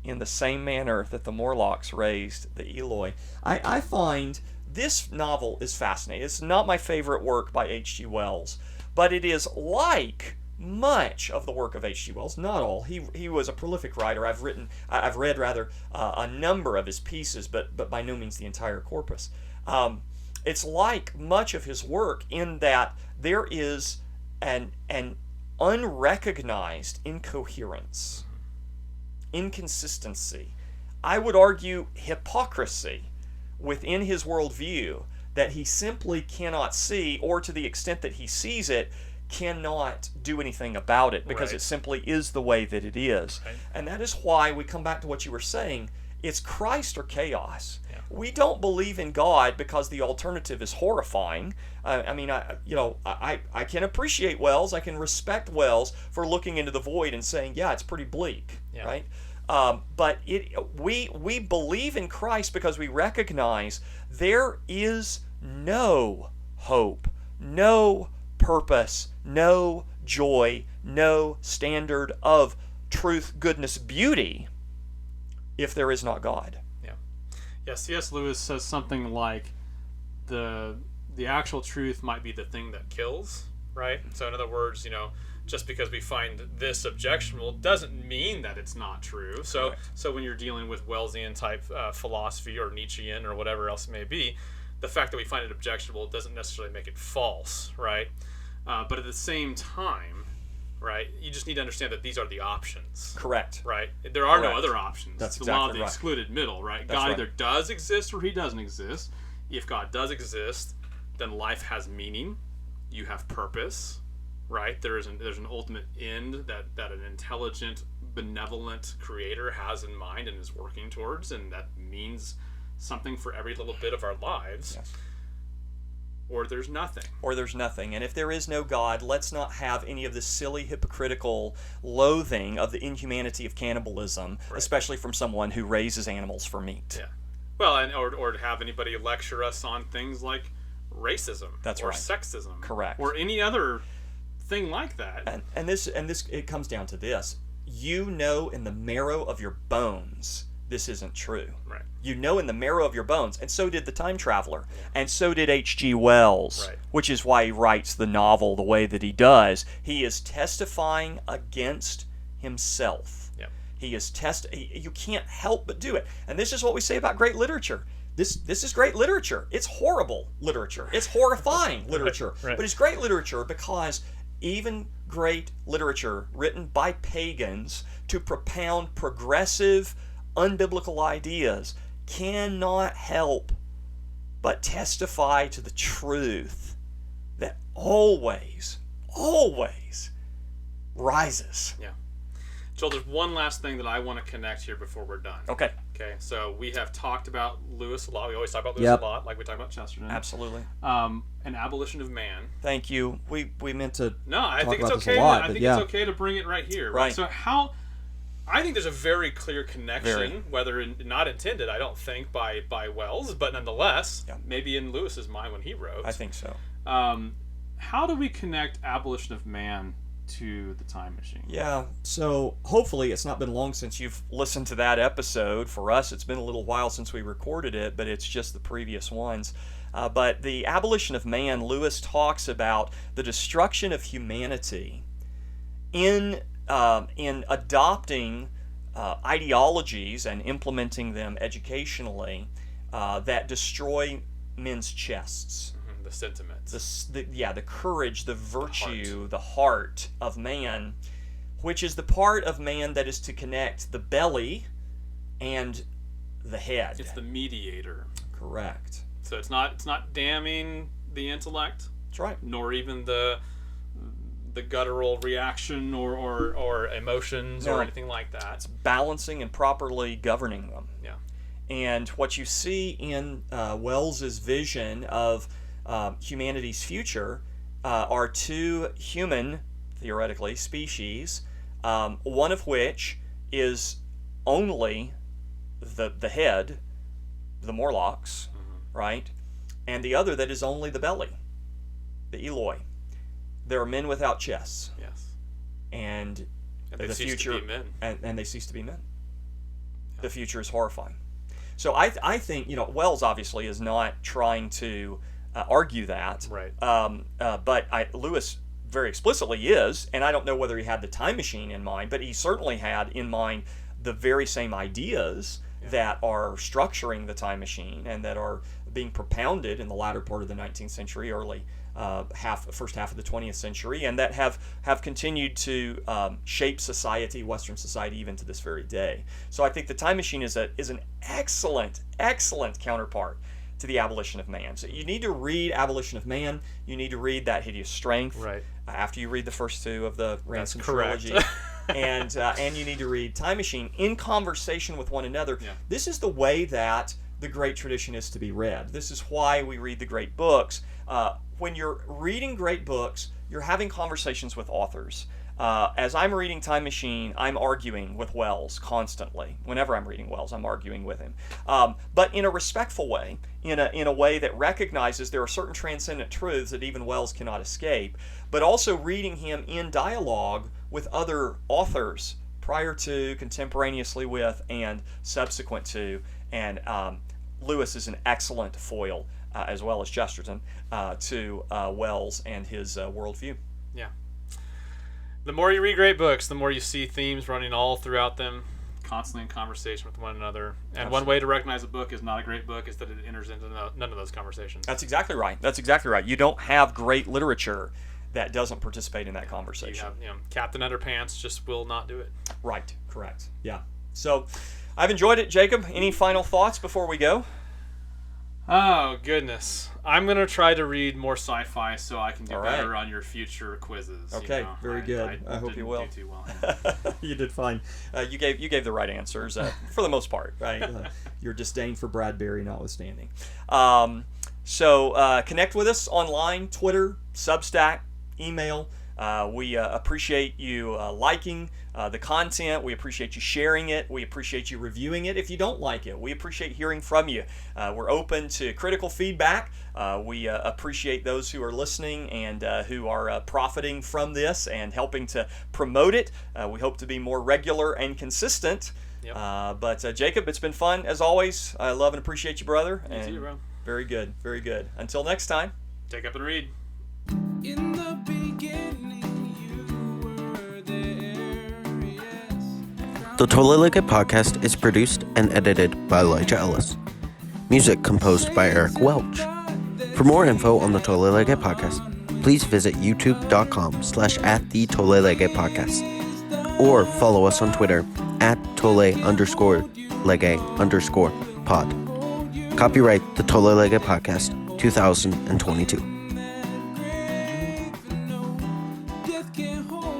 In the same manner that the Morlocks raised the Eloi. I find this novel is fascinating. It's not my favorite work by H.G. Wells, but it is like much of the work of H.G. Wells. Not all. He was a prolific writer. I've read a number of his pieces, but by no means the entire corpus. It's like much of his work in that there is an unrecognized incoherence, inconsistency, I would argue hypocrisy within his worldview that he simply cannot see, or to the extent that he sees it, cannot do anything about it because Right. it simply is the way that it is. Right. And that is why we come back to what you were saying. It's Christ or chaos. Yeah. We don't believe in God because the alternative is horrifying. I can appreciate Wells. I can respect Wells for looking into the void and saying, yeah, it's pretty bleak, Yeah. right? But we believe in Christ because we recognize there is no hope, no purpose, no joy, no standard of truth, goodness, beauty if there is not God. Yeah, C.S. Lewis says something like the actual truth might be the thing that kills, right? So in other words, just because we find this objectionable doesn't mean that it's not true. So Correct. So when you're dealing with Wellesian type philosophy or Nietzschean or whatever else it may be, the fact that we find it objectionable doesn't necessarily make it false, right? But at the same time, right, you just need to understand that these are the options. Correct. Right? There are Correct. no other options. That's the law of exactly the right. excluded middle, right? That's God right. either does exist or he doesn't exist. If God does exist, then life has meaning. You have purpose, right? There's an ultimate end that an intelligent, benevolent creator has in mind and is working towards, and that means something for every little bit of our lives. Yes. Or there's nothing. Or there's nothing. And if there is no God, let's not have any of this silly, hypocritical loathing of the inhumanity of cannibalism, Right. especially from someone who raises animals for meat. Yeah. Well, or to have anybody lecture us on things like racism, That's or right. sexism, Correct. or any other thing like that. And this it comes down to this. You know in the marrow of your bones this isn't true. Right. You know in the marrow of your bones, and so did the time traveler, and so did H.G. Wells, Right. which is why he writes the novel the way that he does. He is testifying against himself. Yep. He is you can't help but do it. And this is what we say about great literature. This is great literature. It's horrible literature. It's horrifying literature. right. But it's great literature because even great literature written by pagans to propound progressive, unbiblical ideas cannot help but testify to the truth that always rises. Yeah. Joel, there's one last thing that I want to connect here before we're done. Okay. Okay. So we have talked about Lewis a lot. We always talk about Lewis Yep. a lot, like we talk about Chesterton. Absolutely. An Abolition of Man. Thank you. We meant to. No, I think it's about this a okay. lot, I but think yeah. it's okay to bring it right here. Right. So I think there's a very clear connection, Very. whether not intended, I don't think, by Wells, but nonetheless, Yeah. maybe in Lewis's mind when he wrote. I think so. How do we connect Abolition of Man to the Time Machine? Yeah, so hopefully it's not been long since you've listened to that episode. For us, it's been a little while since we recorded it, but it's just the previous ones. But the Abolition of Man, Lewis talks about the destruction of humanity in adopting ideologies and implementing them educationally that destroy men's chests. The sentiments. The courage, the virtue, the heart of man, which is the part of man that is to connect the belly and the head. It's the mediator. Correct. So it's not damning the intellect, That's right. nor even the the guttural reaction or emotions or anything like that. It's balancing and properly governing them. Yeah. And what you see in Wells's vision of humanity's future are two human, theoretically, species, one of which is only the head, the Morlocks, right? And the other that is only the belly, the Eloi. There are men without chests. Yes. And they the cease future, to be men. And they cease to be men. Yeah. The future is horrifying. So I think, Wells obviously is not trying to argue that. Right. But Lewis very explicitly is, and I don't know whether he had the time machine in mind, but he certainly had in mind the very same ideas that are structuring the time machine and that are being propounded in the latter part of the 19th century, early first half of the 20th century, and that have continued to shape society, Western society, even to this very day. So I think the time machine is an excellent counterpart to the Abolition of Man. So you need to read Abolition of Man. You need to read That Hideous Strength. Right. After you read the first two of the Ransom correct. trilogy. And you need to read Time Machine in conversation with one another. Yeah. This is the way that the great tradition is to be read. This is why we read the great books. When you're reading great books, you're having conversations with authors. As I'm reading Time Machine, I'm arguing with Wells constantly. Whenever I'm reading Wells, I'm arguing with him. But in a respectful way, in a way that recognizes there are certain transcendent truths that even Wells cannot escape, but also reading him in dialogue with other authors prior to, contemporaneously with, and subsequent to. And Lewis is an excellent foil, as well as Chesterton, to Wells and his worldview. Yeah. The more you read great books, the more you see themes running all throughout them, constantly in conversation with one another. And Absolutely. One way to recognize a book is not a great book is that it enters into none of those conversations. That's exactly right. You don't have great literature that doesn't participate in that conversation. You have, Captain Underpants just will not do it. Right. Correct. Yeah. So I've enjoyed it. Jacob, any final thoughts before we go? Oh, goodness. I'm going to try to read more sci-fi so I can do All right. better on your future quizzes. Okay, very good. I hope you will. Do too well. You did fine. You gave the right answers for the most part, right? Your disdain for Bradbury notwithstanding. So connect with us online, Twitter, Substack, email. We appreciate you liking the content. We appreciate you sharing it. We appreciate you reviewing it if you don't like it. We appreciate hearing from you. We're open to critical feedback. We appreciate those who are listening and who are profiting from this and helping to promote it. We hope to be more regular and consistent. Yep. But Jacob, it's been fun as always. I love and appreciate you, brother. You too, bro. Very good. Very good. Until next time. Take up and read. In the beginning, you were there, yes. The Tolle Lege podcast is produced and edited by Elijah Ellis. Music composed by Eric Welch. For more info on the Tolle Lege podcast, please visit youtube.com/@the-Tolle-Lege-podcast or follow us on Twitter @Tolle_Lege_pod. Copyright the Tolle Lege podcast 2022. Death can't hold